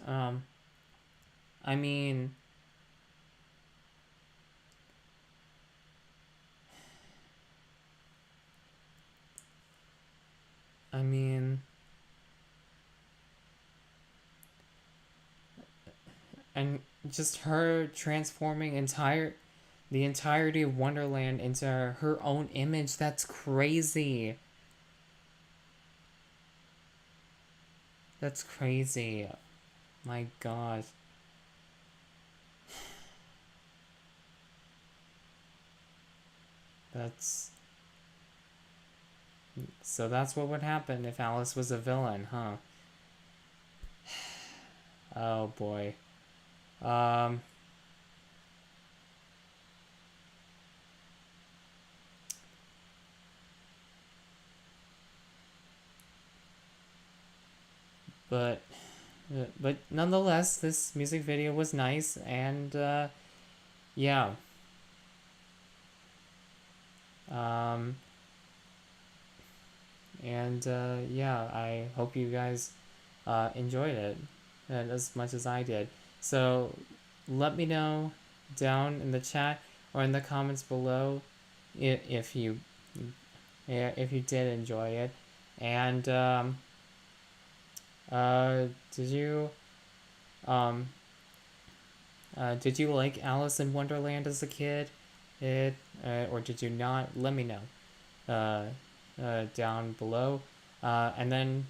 I mean, and just her transforming the entirety of Wonderland into her own image. That's crazy. That's crazy. My gosh. So that's what would happen if Alice was a villain, huh? Oh boy. But nonetheless, this music video was nice, and yeah. Yeah, I hope you guys enjoyed it as much as I did. So let me know down in the chat or in the comments below if you did enjoy it. And did you like Alice in Wonderland as a kid? Or did you not? Let me know down below. And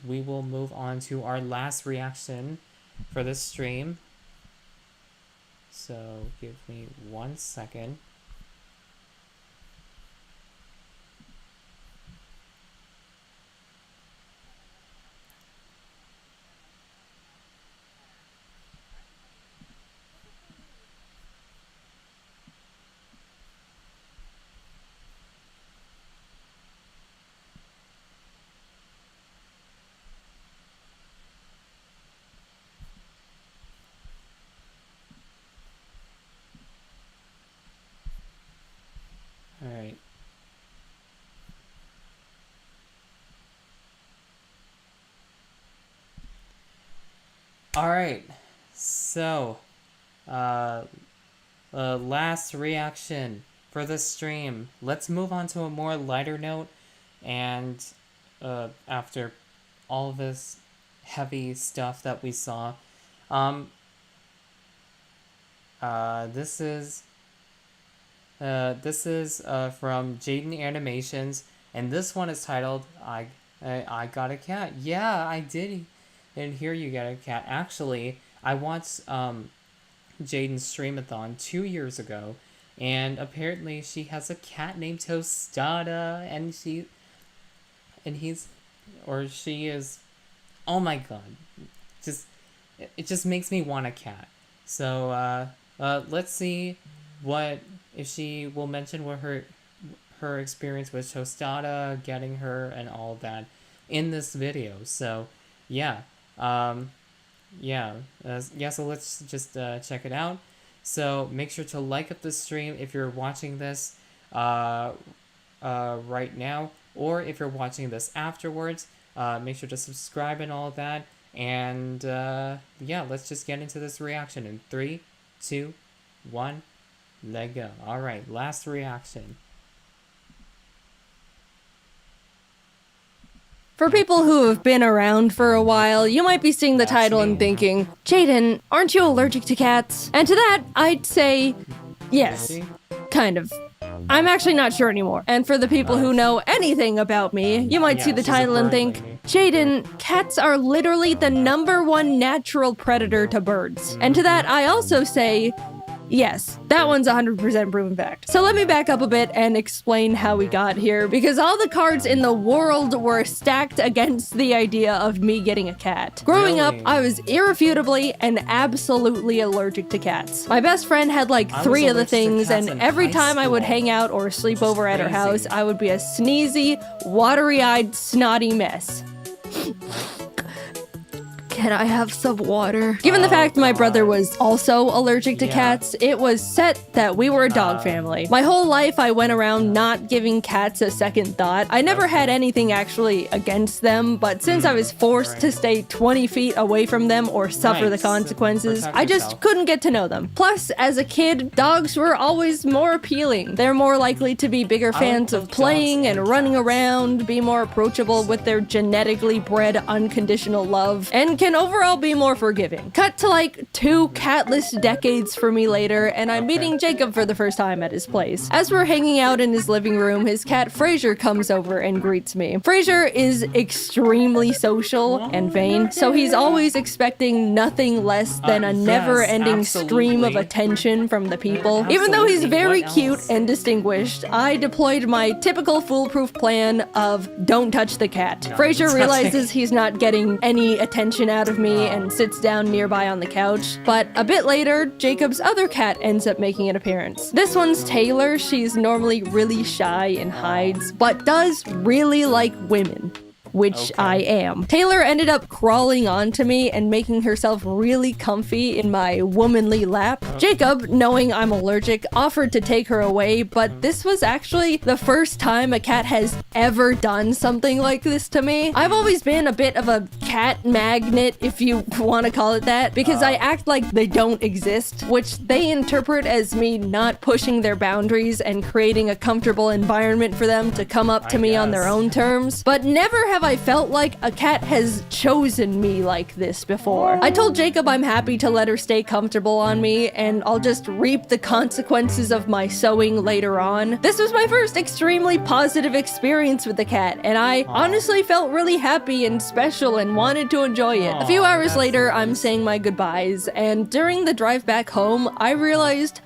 we will move on to our last reaction for this stream. So give me 1 second. Alright. Alright, so, last reaction for the stream. Let's move on to a more lighter note, and, after all this heavy stuff that we saw, this is from Jaden Animations, and this one is titled I Got a Cat. Yeah, I did hear you got a cat. Actually, I watched Jaden's streamathon 2 years ago, and apparently she has a cat named Tostada, and she is, oh my god, it just makes me want a cat. So let's see if she will mention what her experience with Tostada, getting her, and all of that in this video. So yeah, so let's just check it out. So make sure to like up the stream if you're watching this right now, or if you're watching this afterwards. Make sure to subscribe and all of that. And yeah, let's just get into this reaction in 3, 2, 1, let go. Alright, last reaction. For people who have been around for a while, you might be seeing the title and thinking, Jaden, aren't you allergic to cats? And to that, I'd say, yes, kind of. I'm actually not sure anymore. And for the people who know anything about me, you might see the title and think, Jaden, cats are literally the #1 natural predator to birds. And to that, I also say, yes, that one's 100% proven fact. So let me back up a bit and explain how we got here, because all the cards in the world were stacked against the idea of me getting a cat. Growing up, I was irrefutably and absolutely allergic to cats. My best friend had like 3 of the things, and every time I would hang out or sleep over at her house, I would be a sneezy, watery-eyed, snotty mess. Can I have some water? Given the fact my brother was also allergic to cats, it was set that we were a dog family. My whole life I went around not giving cats a second thought. I never had anything actually against them, but since I was forced to stay 20 feet away from them or suffer the consequences, I just couldn't get to know them. Plus, as a kid, dogs were always more appealing. They're more likely to be bigger fans of playing and running around, be more approachable with their genetically bred unconditional love, and can overall be more forgiving. Cut to like 2 catless decades for me later, and I'm meeting Jacob for the first time at his place. As we're hanging out in his living room, his cat Fraser comes over and greets me. Fraser is extremely social and vain, so he's always expecting nothing less than a never-ending stream of attention from the people. Even though he's very cute and distinguished, I deployed my typical foolproof plan of don't touch the cat. Fraser realizes he's not getting any attention out of me and sits down nearby on the couch, but a bit later, Jacob's other cat ends up making an appearance. This one's Taylor. She's normally really shy and hides, but does really like women, which I am. Taylor ended up crawling onto me and making herself really comfy in my womanly lap. Jacob, knowing I'm allergic, offered to take her away, but this was actually the first time a cat has ever done something like this to me. I've always been a bit of a cat magnet, if you want to call it that, because I act like they don't exist, which they interpret as me not pushing their boundaries and creating a comfortable environment for them to come up to me on their own terms. But never have I felt like a cat has chosen me like this before. I told Jacob I'm happy to let her stay comfortable on me, and I'll just reap the consequences of my sewing later on. This was my first extremely positive experience with the cat, and I honestly felt really happy and special and wanted to enjoy it. A few hours later, I'm saying my goodbyes, and during the drive back home, I realized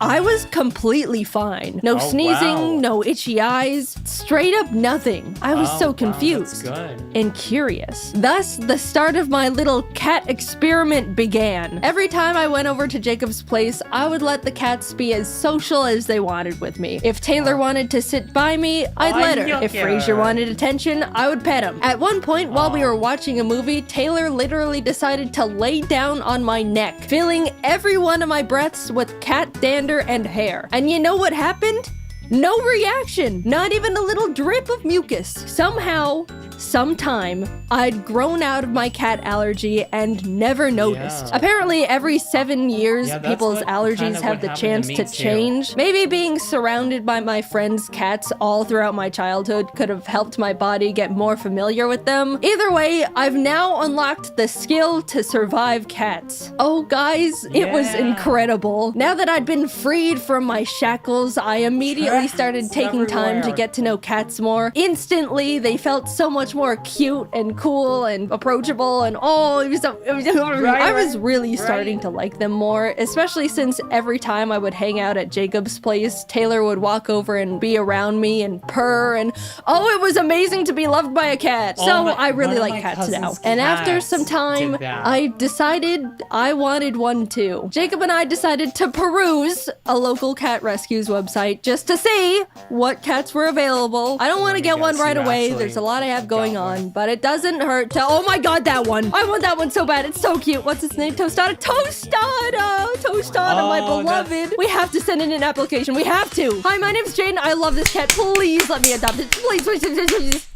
I was completely fine. No sneezing, no itchy eyes, straight up nothing. I was so confused and curious. Thus, the start of my little cat experiment began. Every time I went over to Jacob's place, I would let the cats be as social as they wanted with me. If Taylor wanted to sit by me, I'd let her. If Fraser wanted attention, I would pet him. At one point, while we were watching a movie, Taylor literally decided to lay down on my neck, filling every one of my breaths with cat dander and hair. And you know what happened? No reaction, not even a little drip of mucus. Somehow, sometime, I'd grown out of my cat allergy and never noticed. Apparently, every 7 years, people's allergies have the chance to change. Maybe being surrounded by my friends' cats all throughout my childhood could have helped my body get more familiar with them. Either way, I've now unlocked the skill to survive cats. Oh, guys, it was incredible. Now that I'd been freed from my shackles, I immediately started taking time to get to know cats more. Instantly, they felt so much more cute and cool and approachable, and I was really starting to like them more, especially since every time I would hang out at Jacob's place, Taylor would walk over and be around me and purr, and it was amazing to be loved by a cat. So I really like cats now. And after some time, I decided I wanted one too. Jacob and I decided to peruse a local cat rescues website just to see what cats were available. I don't want to get one right away. There's a lot I have going on, but it doesn't hurt to— oh my god, that one! I want that one so bad. It's so cute. What's its name? Tostada? Tostada, my beloved. We have to send in an application. We have to. Hi, my name's Jane. I love this cat. Please let me adopt it. Please.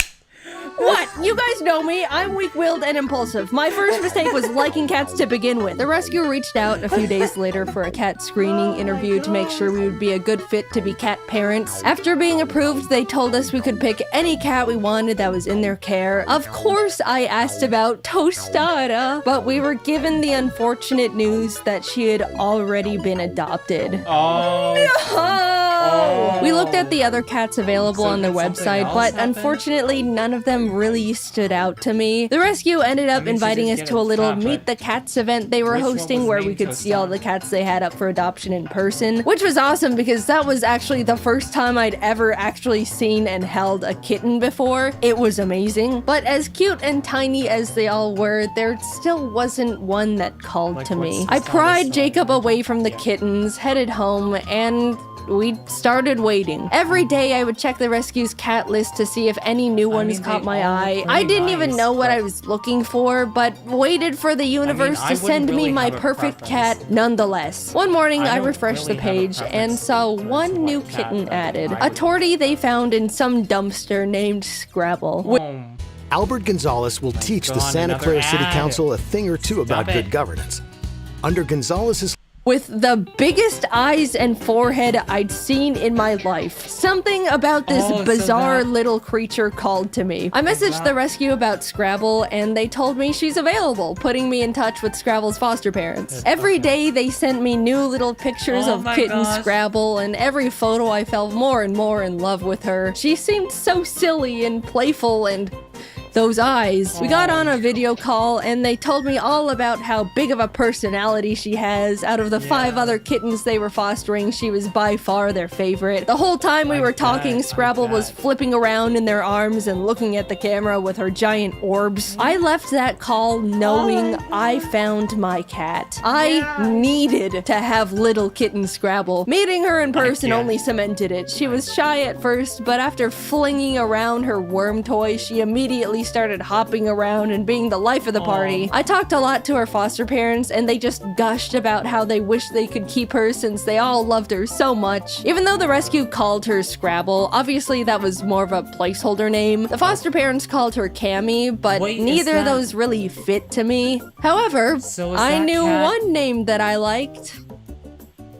What? You guys know me. I'm weak-willed and impulsive. My first mistake was liking cats to begin with. The rescue reached out a few days later for a cat screening interview to make sure we would be a good fit to be cat parents. After being approved, they told us we could pick any cat we wanted that was in their care. Of course, I asked about Tostada, but we were given the unfortunate news that she had already been adopted. We looked at the other cats available on their website, but unfortunately, none of them really stood out to me. The rescue ended up inviting us to a little Meet the Cats event they were hosting where we could see all the cats they had up for adoption in person, which was awesome because that was actually the first time I'd ever actually seen and held a kitten before. It was amazing. But as cute and tiny as they all were, there still wasn't one that called to me. I pried Jacob away from the kittens, headed home, and we started waiting. Every day I would check the rescue's cat list to see if any new ones caught my eye. I didn't even know what I was looking for, but waited for the universe to send me my perfect cat nonetheless. One morning I refreshed the page and saw one new kitten added. A tortie they found in some dumpster named Scrabble. Albert Gonzalez will teach the Santa Clara City Council a thing or two about good governance. Under Gonzalez's with the biggest eyes and forehead I'd seen in my life. Something about this bizarre little creature called to me. I messaged the rescue about Scrabble and they told me she's available, putting me in touch with Scrabble's foster parents. Every day they sent me new little pictures of kitten Scrabble, and every photo I fell more and more in love with her. She seemed so silly and playful, and those eyes. We got on a video call and they told me all about how big of a personality she has. Out of the 5 other kittens they were fostering, she was by far their favorite. The whole time we were talking, Scrabble was flipping around in their arms and looking at the camera with her giant orbs. I left that call knowing I found my cat. I needed to have little kitten Scrabble. Meeting her in person only cemented it. She was shy at first, but after flinging around her worm toy, she immediately started hopping around and being the life of the party. I talked a lot to her foster parents and they just gushed about how they wish they could keep her since they all loved her so much. Even though the rescue called her Scrabble, obviously that was more of a placeholder name. The foster parents called her Cammy, but neither of those really fit to me. However, I knew one name that I liked.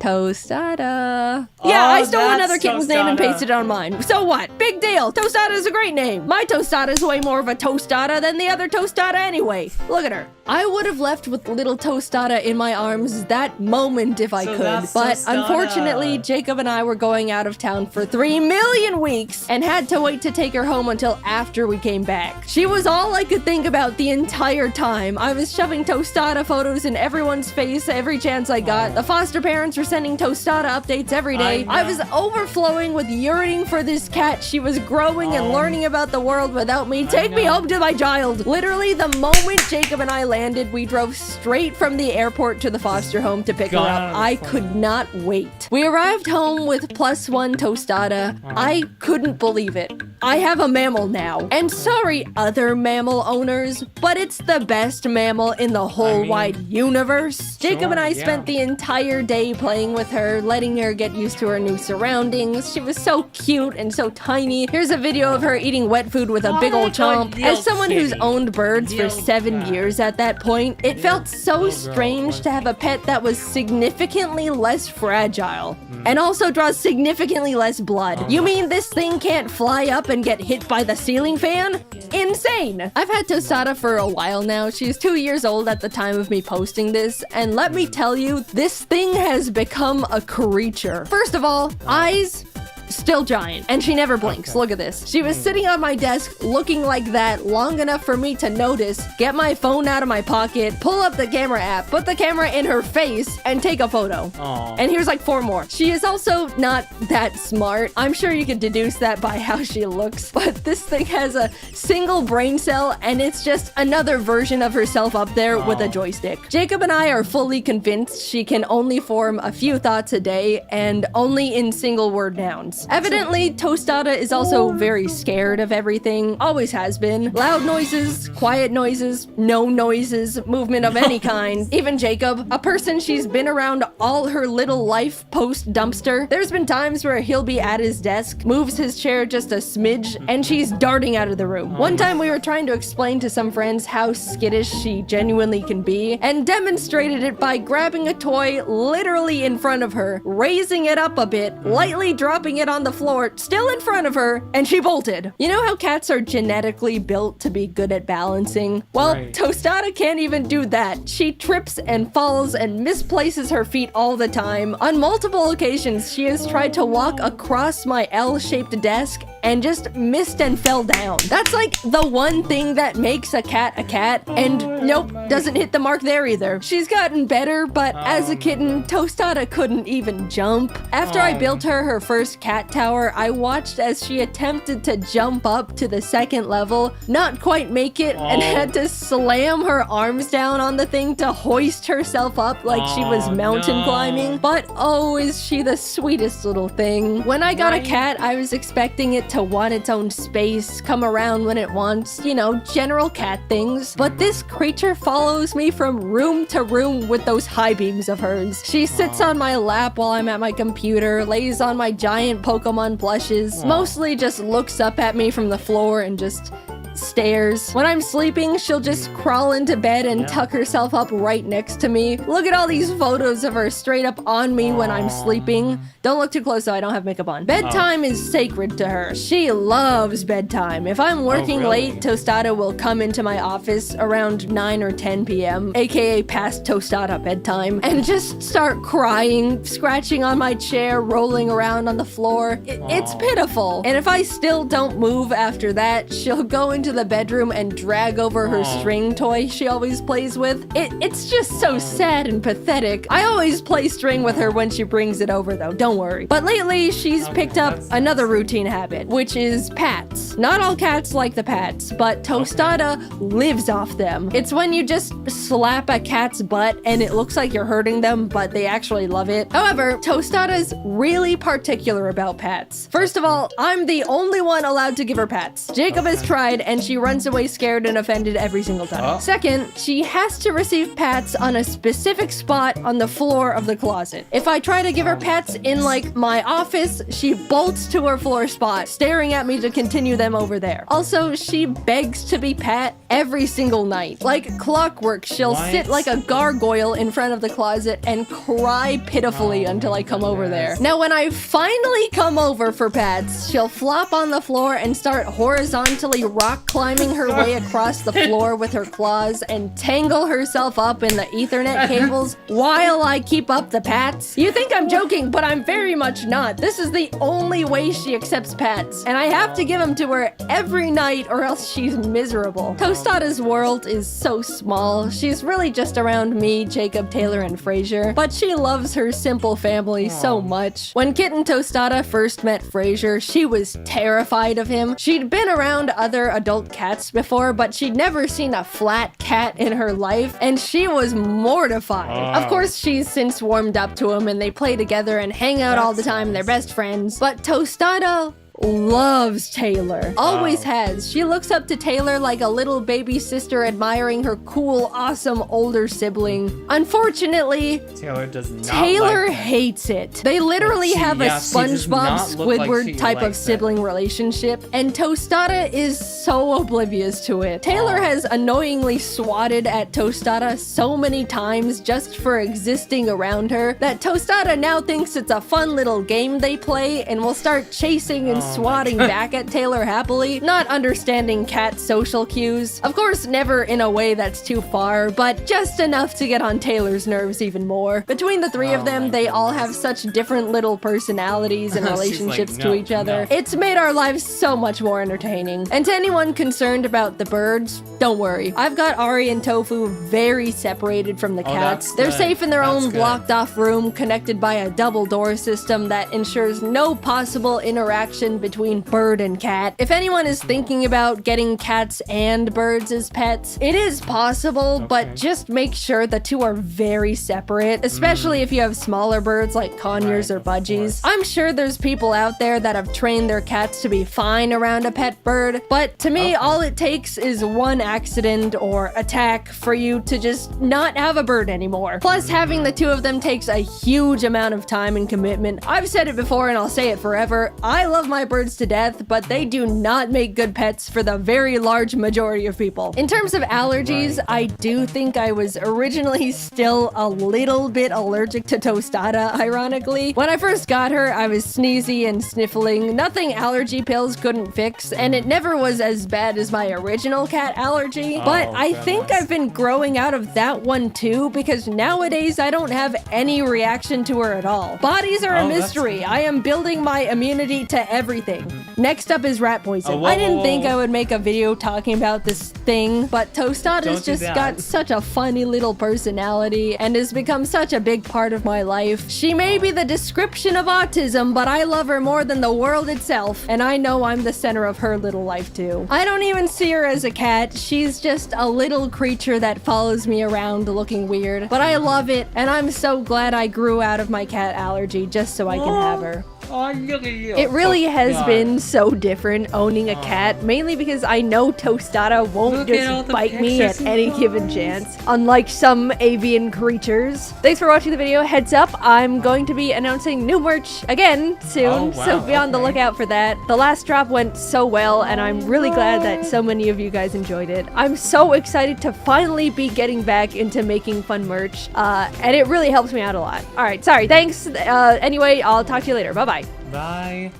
Tostada. Yeah, I stole another kitten's name and pasted it on mine. So what? Big deal. Tostada is a great name. My Tostada is way more of a tostada than the other Tostada anyway. Look at her. I would have left with little Tostada in my arms that moment if I could, but unfortunately, Jacob and I were going out of town for 3 million weeks and had to wait to take her home until after we came back. She was all I could think about the entire time. I was shoving Tostada photos in everyone's face every chance I got. The foster parents were sending Tostada updates every day. I was overflowing with yearning for this cat. She was growing and learning about the world without me. Take me home to my child. Literally, the moment Jacob and I landed, we drove straight from the airport to the foster home to pick her up. I could not wait. We arrived home with +1 Tostada. I couldn't believe it. I have a mammal now. And sorry, other mammal owners, but it's the best mammal in the whole wide universe. Jacob and I spent the entire day playing with her, letting her get used to her new surroundings. She was so cute and so tiny. Here's a video of her eating wet food with a big old chomp. As someone who's owned birds for 7 years at that point, it felt so strange to have a pet that was significantly less fragile and also draws significantly less blood. You mean this thing can't fly up and get hit by the ceiling fan? Insane! I've had Tostada for a while now. She's 2 years old at the time of me posting this, and let me tell you, this thing has become a creature. First of all, eyes, still giant, and she never blinks. Look at this. She was sitting on my desk looking like that long enough for me to notice, get my phone out of my pocket, pull up the camera app, put the camera in her face, and take a photo. And here's like 4 more. She is also not that smart. I'm sure you can deduce that by how she looks, but this thing has a single brain cell, and it's just another version of herself up there with a joystick. Jacob and I are fully convinced she can only form a few thoughts a day, and only in single word nouns. Evidently, Tostada is also very scared of everything, always has been. Loud noises, quiet noises, no noises, movement of any kind. Even Jacob, a person she's been around all her little life post-dumpster. There's been times where he'll be at his desk, moves his chair just a smidge, and she's darting out of the room. One time we were trying to explain to some friends how skittish she genuinely can be, and demonstrated it by grabbing a toy literally in front of her, raising it up a bit, lightly dropping it on the floor, still in front of her, and she bolted. You know how cats are genetically built to be good at balancing? Well, Tostada can't even do that. She trips and falls and misplaces her feet all the time. On multiple occasions, she has tried to walk across my L-shaped desk and just missed and fell down. That's like the one thing that makes a cat, and nope, doesn't hit the mark there either. She's gotten better, but as a kitten, Tostada couldn't even jump. After I built her first cat tower, I watched as she attempted to jump up to the second level, not quite make it, and had to slam her arms down on the thing to hoist herself up like she was mountain climbing. But oh, is she the sweetest little thing. When I got a cat, I was expecting it to want its own space, come around when it wants, you know, general cat things. But this creature follows me from room to room with those high beams of hers. She sits on my lap while I'm at my computer, lays on my giant Pokemon plushes, mostly just looks up at me from the floor and just stares. When I'm sleeping, she'll just crawl into bed and tuck herself up right next to me. Look at all these photos of her straight up on me when I'm sleeping. Don't look too close though, I don't have makeup on. Bedtime is sacred to her. She loves bedtime. If I'm working late, Tostada will come into my office around 9 or 10 p.m., aka past Tostada bedtime, and just start crying, scratching on my chair, rolling around on the floor. It's pitiful. And if I still don't move after that, she'll go into the bedroom and drag over her string toy she always plays with. It's just so sad and pathetic. I always play string with her when she brings it over though, don't worry. But lately, she's picked up another routine habit, which is pats. Not all cats like the pats, but Tostada lives off them. It's when you just slap a cat's butt and it looks like you're hurting them, but they actually love it. However, Tostada's really particular about pats. First of all, I'm the only one allowed to give her pats. Jacob has tried and she runs away scared and offended every single time. Second, she has to receive pats on a specific spot on the floor of the closet. If I try to give her pats in like my office, she bolts to her floor spot, staring at me to continue them over there. Also, she begs to be pat every single night. Like clockwork, she'll sit like a gargoyle in front of the closet and cry pitifully until I come over there. Now, when I finally come over for pats, she'll flop on the floor and start horizontally rock climbing her way across the floor with her claws and tangle herself up in the Ethernet cables while I keep up the pats. You think I'm joking, but I'm very much not. This is the only way she accepts pats, and I have to give them to her every night or else she's miserable. Tostada's world is so small. She's really just around me, Jacob, Taylor, and Fraser, but she loves her simple family so much. When Kitten Tostada first met Fraser, she was terrified of him. She'd been around other adult cats before, but she'd never seen a flat cat in her life, and she was mortified. Of course, she's since warmed up to him, and they play together and hang out all the time. They're best friends. But Tostada loves Taylor. Always has. She looks up to Taylor like a little baby sister admiring her cool, awesome older sibling. Unfortunately, Taylor does not Taylor hates it. They literally have a SpongeBob Squidward type of sibling relationship, and Tostada is so oblivious to it. Taylor has annoyingly swatted at Tostada so many times just for existing around her that Tostada now thinks it's a fun little game they play and will start chasing and swatting back at Taylor happily, not understanding cat social cues. Of course, never in a way that's too far, but just enough to get on Taylor's nerves even more. Between the three of them, they all have such different little personalities and relationships to each other. It's made our lives so much more entertaining. And to anyone concerned about the birds, don't worry. I've got Ari and Tofu very separated from the cats. They're safe in their own blocked off room, connected by a double door system that ensures no possible interaction between bird and cat. If anyone is thinking about getting cats and birds as pets, it is possible, but just make sure the two are very separate, especially if you have smaller birds like conures or budgies. I'm sure there's people out there that have trained their cats to be fine around a pet bird, but to me, all it takes is one accident or attack for you to just not have a bird anymore. Plus, having the two of them takes a huge amount of time and commitment. I've said it before and I'll say it forever. I love my birds to death, but they do not make good pets for the very large majority of people. In terms of allergies, I do think I was originally still a little bit allergic to Tostada, ironically. When I first got her, I was sneezy and sniffling. Nothing allergy pills couldn't fix, and it never was as bad as my original cat allergy. But I think I've been growing out of that one too, because nowadays I don't have any reaction to her at all. Bodies are a mystery. I am building my immunity to every everything. Next up is rat poison. Oh, whoa, I didn't whoa, think whoa. I would make a video talking about this thing, but Tostada's Don't do just that. got such a funny little personality and has become such a big part of my life. She may be the description of autism, but I love her more than the world itself, and I know I'm the center of her little life too. I don't even see her as a cat. She's just a little creature that follows me around looking weird, but I love it, and I'm so glad I grew out of my cat allergy just so I can have her. It really has been so different owning a cat, mainly because I know Tostada won't just bite me at any given chance, unlike some avian creatures. Thanks for watching the video. Heads up, I'm going to be announcing new merch again soon, so be on the lookout for that. The last drop went so well, and I'm really glad that so many of you guys enjoyed it. I'm so excited to finally be getting back into making fun merch, and it really helps me out a lot. Alright, sorry, thanks. Anyway, I'll talk to you later. Bye-bye. Bye.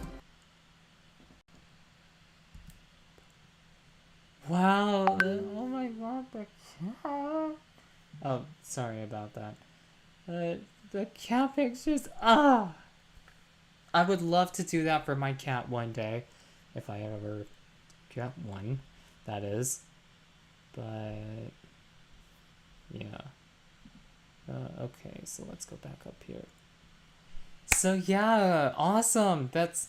Wow. Oh my god. The cat. Oh, sorry about that. The cat pictures. I would love to do that for my cat one day. If I ever get one, that is. But yeah. Okay, so let's go back up here. So yeah, awesome. That's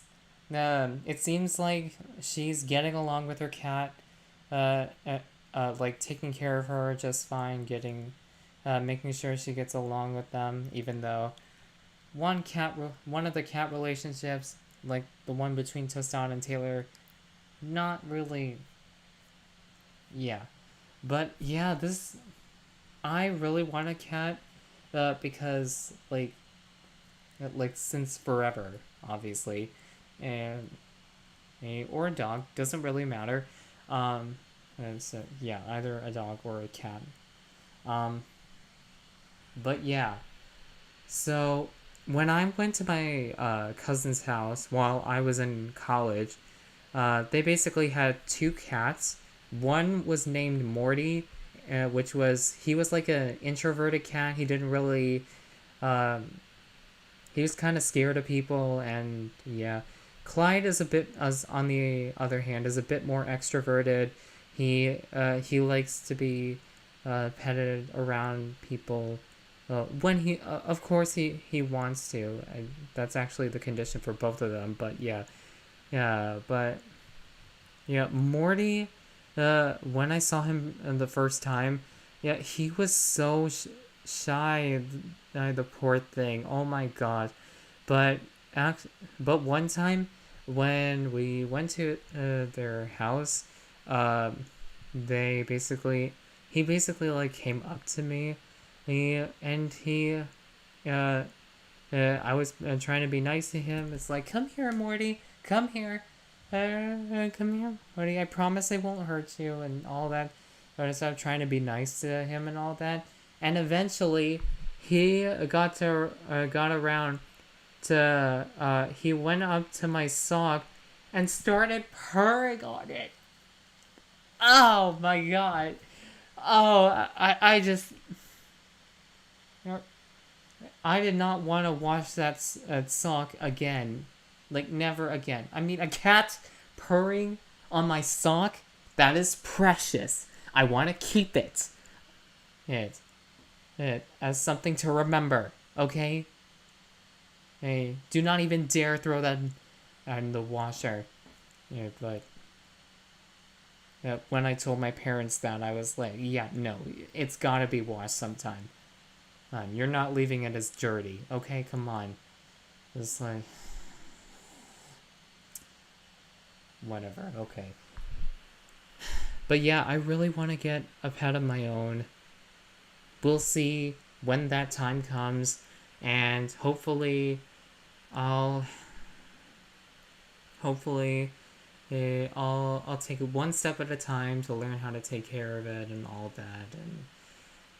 it seems like she's getting along with her cat, like taking care of her just fine, making sure she gets along with them, even though one of the cat relationships, like the one between Tostada and Taylor, not really. Yeah, but yeah, I really want a cat, because like since forever, obviously, and or a dog, doesn't really matter. And so yeah, either a dog or a cat. But yeah, so when I went to my cousin's house while I was in college, they basically had two cats. One was named Morty, he was like an introverted cat. He didn't really he was kind of scared of people, and yeah. Clyde is on the other hand, is a bit more extroverted. He likes to be petted around people when he, of course, he wants to. That's actually the condition for both of them. But yeah, Morty. When I saw him the first time, yeah, he was so shy. The poor thing. Oh my god. But one time when we went to their house, he basically like came up to me, I was trying to be nice to him. It's like, come here, Morty, come here, come here, Morty. I promise I won't hurt you and all that. But I started trying to be nice to him and all that, and eventually he got around to he went up to my sock and started purring on it. Oh my god. Oh, I just I did not want to wash that sock again. Like, never again. I mean, a cat purring on my sock, that is precious. I want to keep it. It as something to remember, okay? Hey, do not even dare throw that in the washer. Yeah, but when I told my parents that, I was like, yeah, no, it's gotta be washed sometime. You're not leaving it as dirty, okay? Come on. It's like... whatever, okay. But yeah, I really want to get a pet of my own. We'll see when that time comes, and hopefully I'll take it one step at a time to learn how to take care of it and all that. And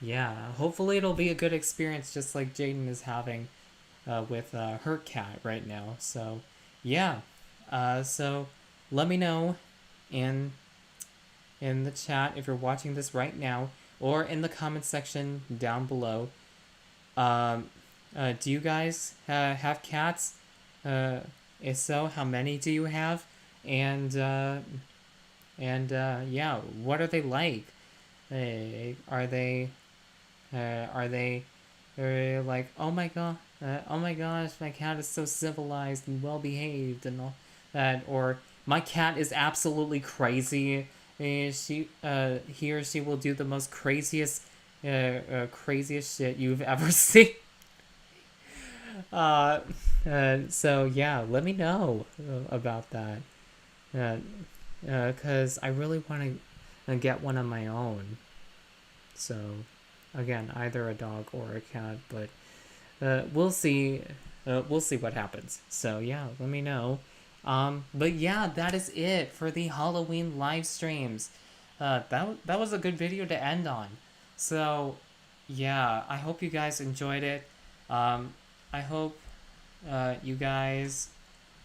yeah, hopefully it'll be a good experience, just like Jaden is having with her cat right now. So yeah, so let me know in the chat if you're watching this right now, or in the comment section down below. Do you guys have cats? if so, how many do you have? And yeah, what are they like? Are they like, oh my god, oh my gosh, my cat is so civilized and well behaved and all that, or my cat is absolutely crazy. He or she will do the most craziest shit you've ever seen. So yeah, let me know about that. Cause I really want to get one of my own. So, again, either a dog or a cat, but we'll see. We'll see what happens. So yeah, let me know. But yeah, that is it for the Halloween live streams. That was a good video to end on. So yeah, I hope you guys enjoyed it. I hope you guys,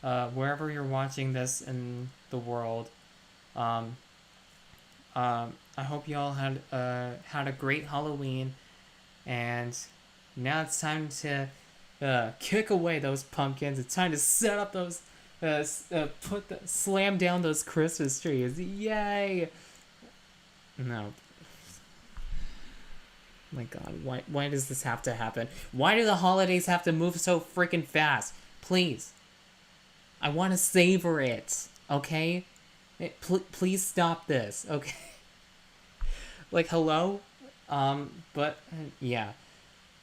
wherever you're watching this in the world, I hope you all had a great Halloween, and now it's time to kick away those pumpkins. It's time to set up those, slam down those Christmas trees. Yay! No. My God, why does this have to happen? Why do the holidays have to move so freaking fast? Please. I want to savor it, okay? Please stop this, okay? Like, hello? But, yeah.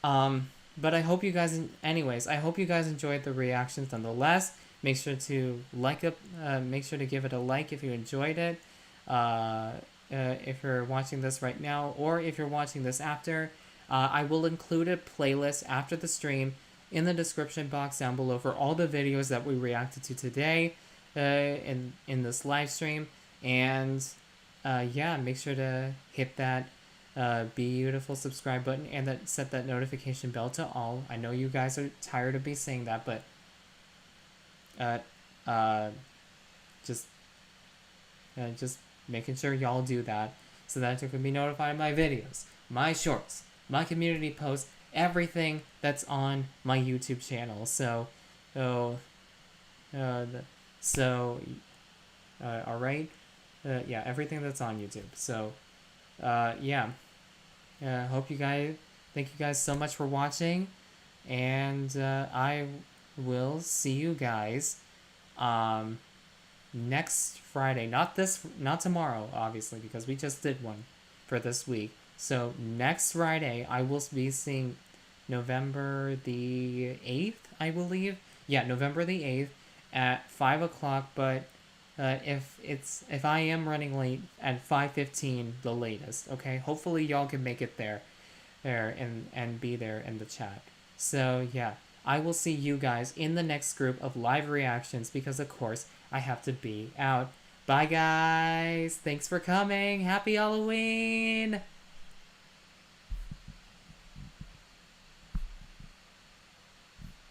But I hope you guys, anyways, I hope you guys enjoyed the reactions nonetheless. Make sure to make sure to give it a like if you enjoyed it. If you're watching this right now, or if you're watching this after, I will include a playlist after the stream in the description box down below for all the videos that we reacted to today in this live stream. And yeah, make sure to hit that beautiful subscribe button and set that notification bell to all. I know you guys are tired of me saying that, but just making sure y'all do that so that you can be notified of my videos, my shorts, my community posts, everything that's on my YouTube channel. So, all right, yeah, everything that's on YouTube. So, yeah, thank you guys so much for watching, and I will see you guys next Friday. Not tomorrow, obviously, because we just did one for this week. So next Friday, I will be seeing November the 8th, I believe. Yeah, November the 8th at 5 o'clock, but if I am running late, at 5:15 the latest, okay? Hopefully y'all can make it there and be there in the chat. So yeah, I will see you guys in the next group of live reactions, because of course I have to be out. Bye guys, thanks for coming, happy Halloween!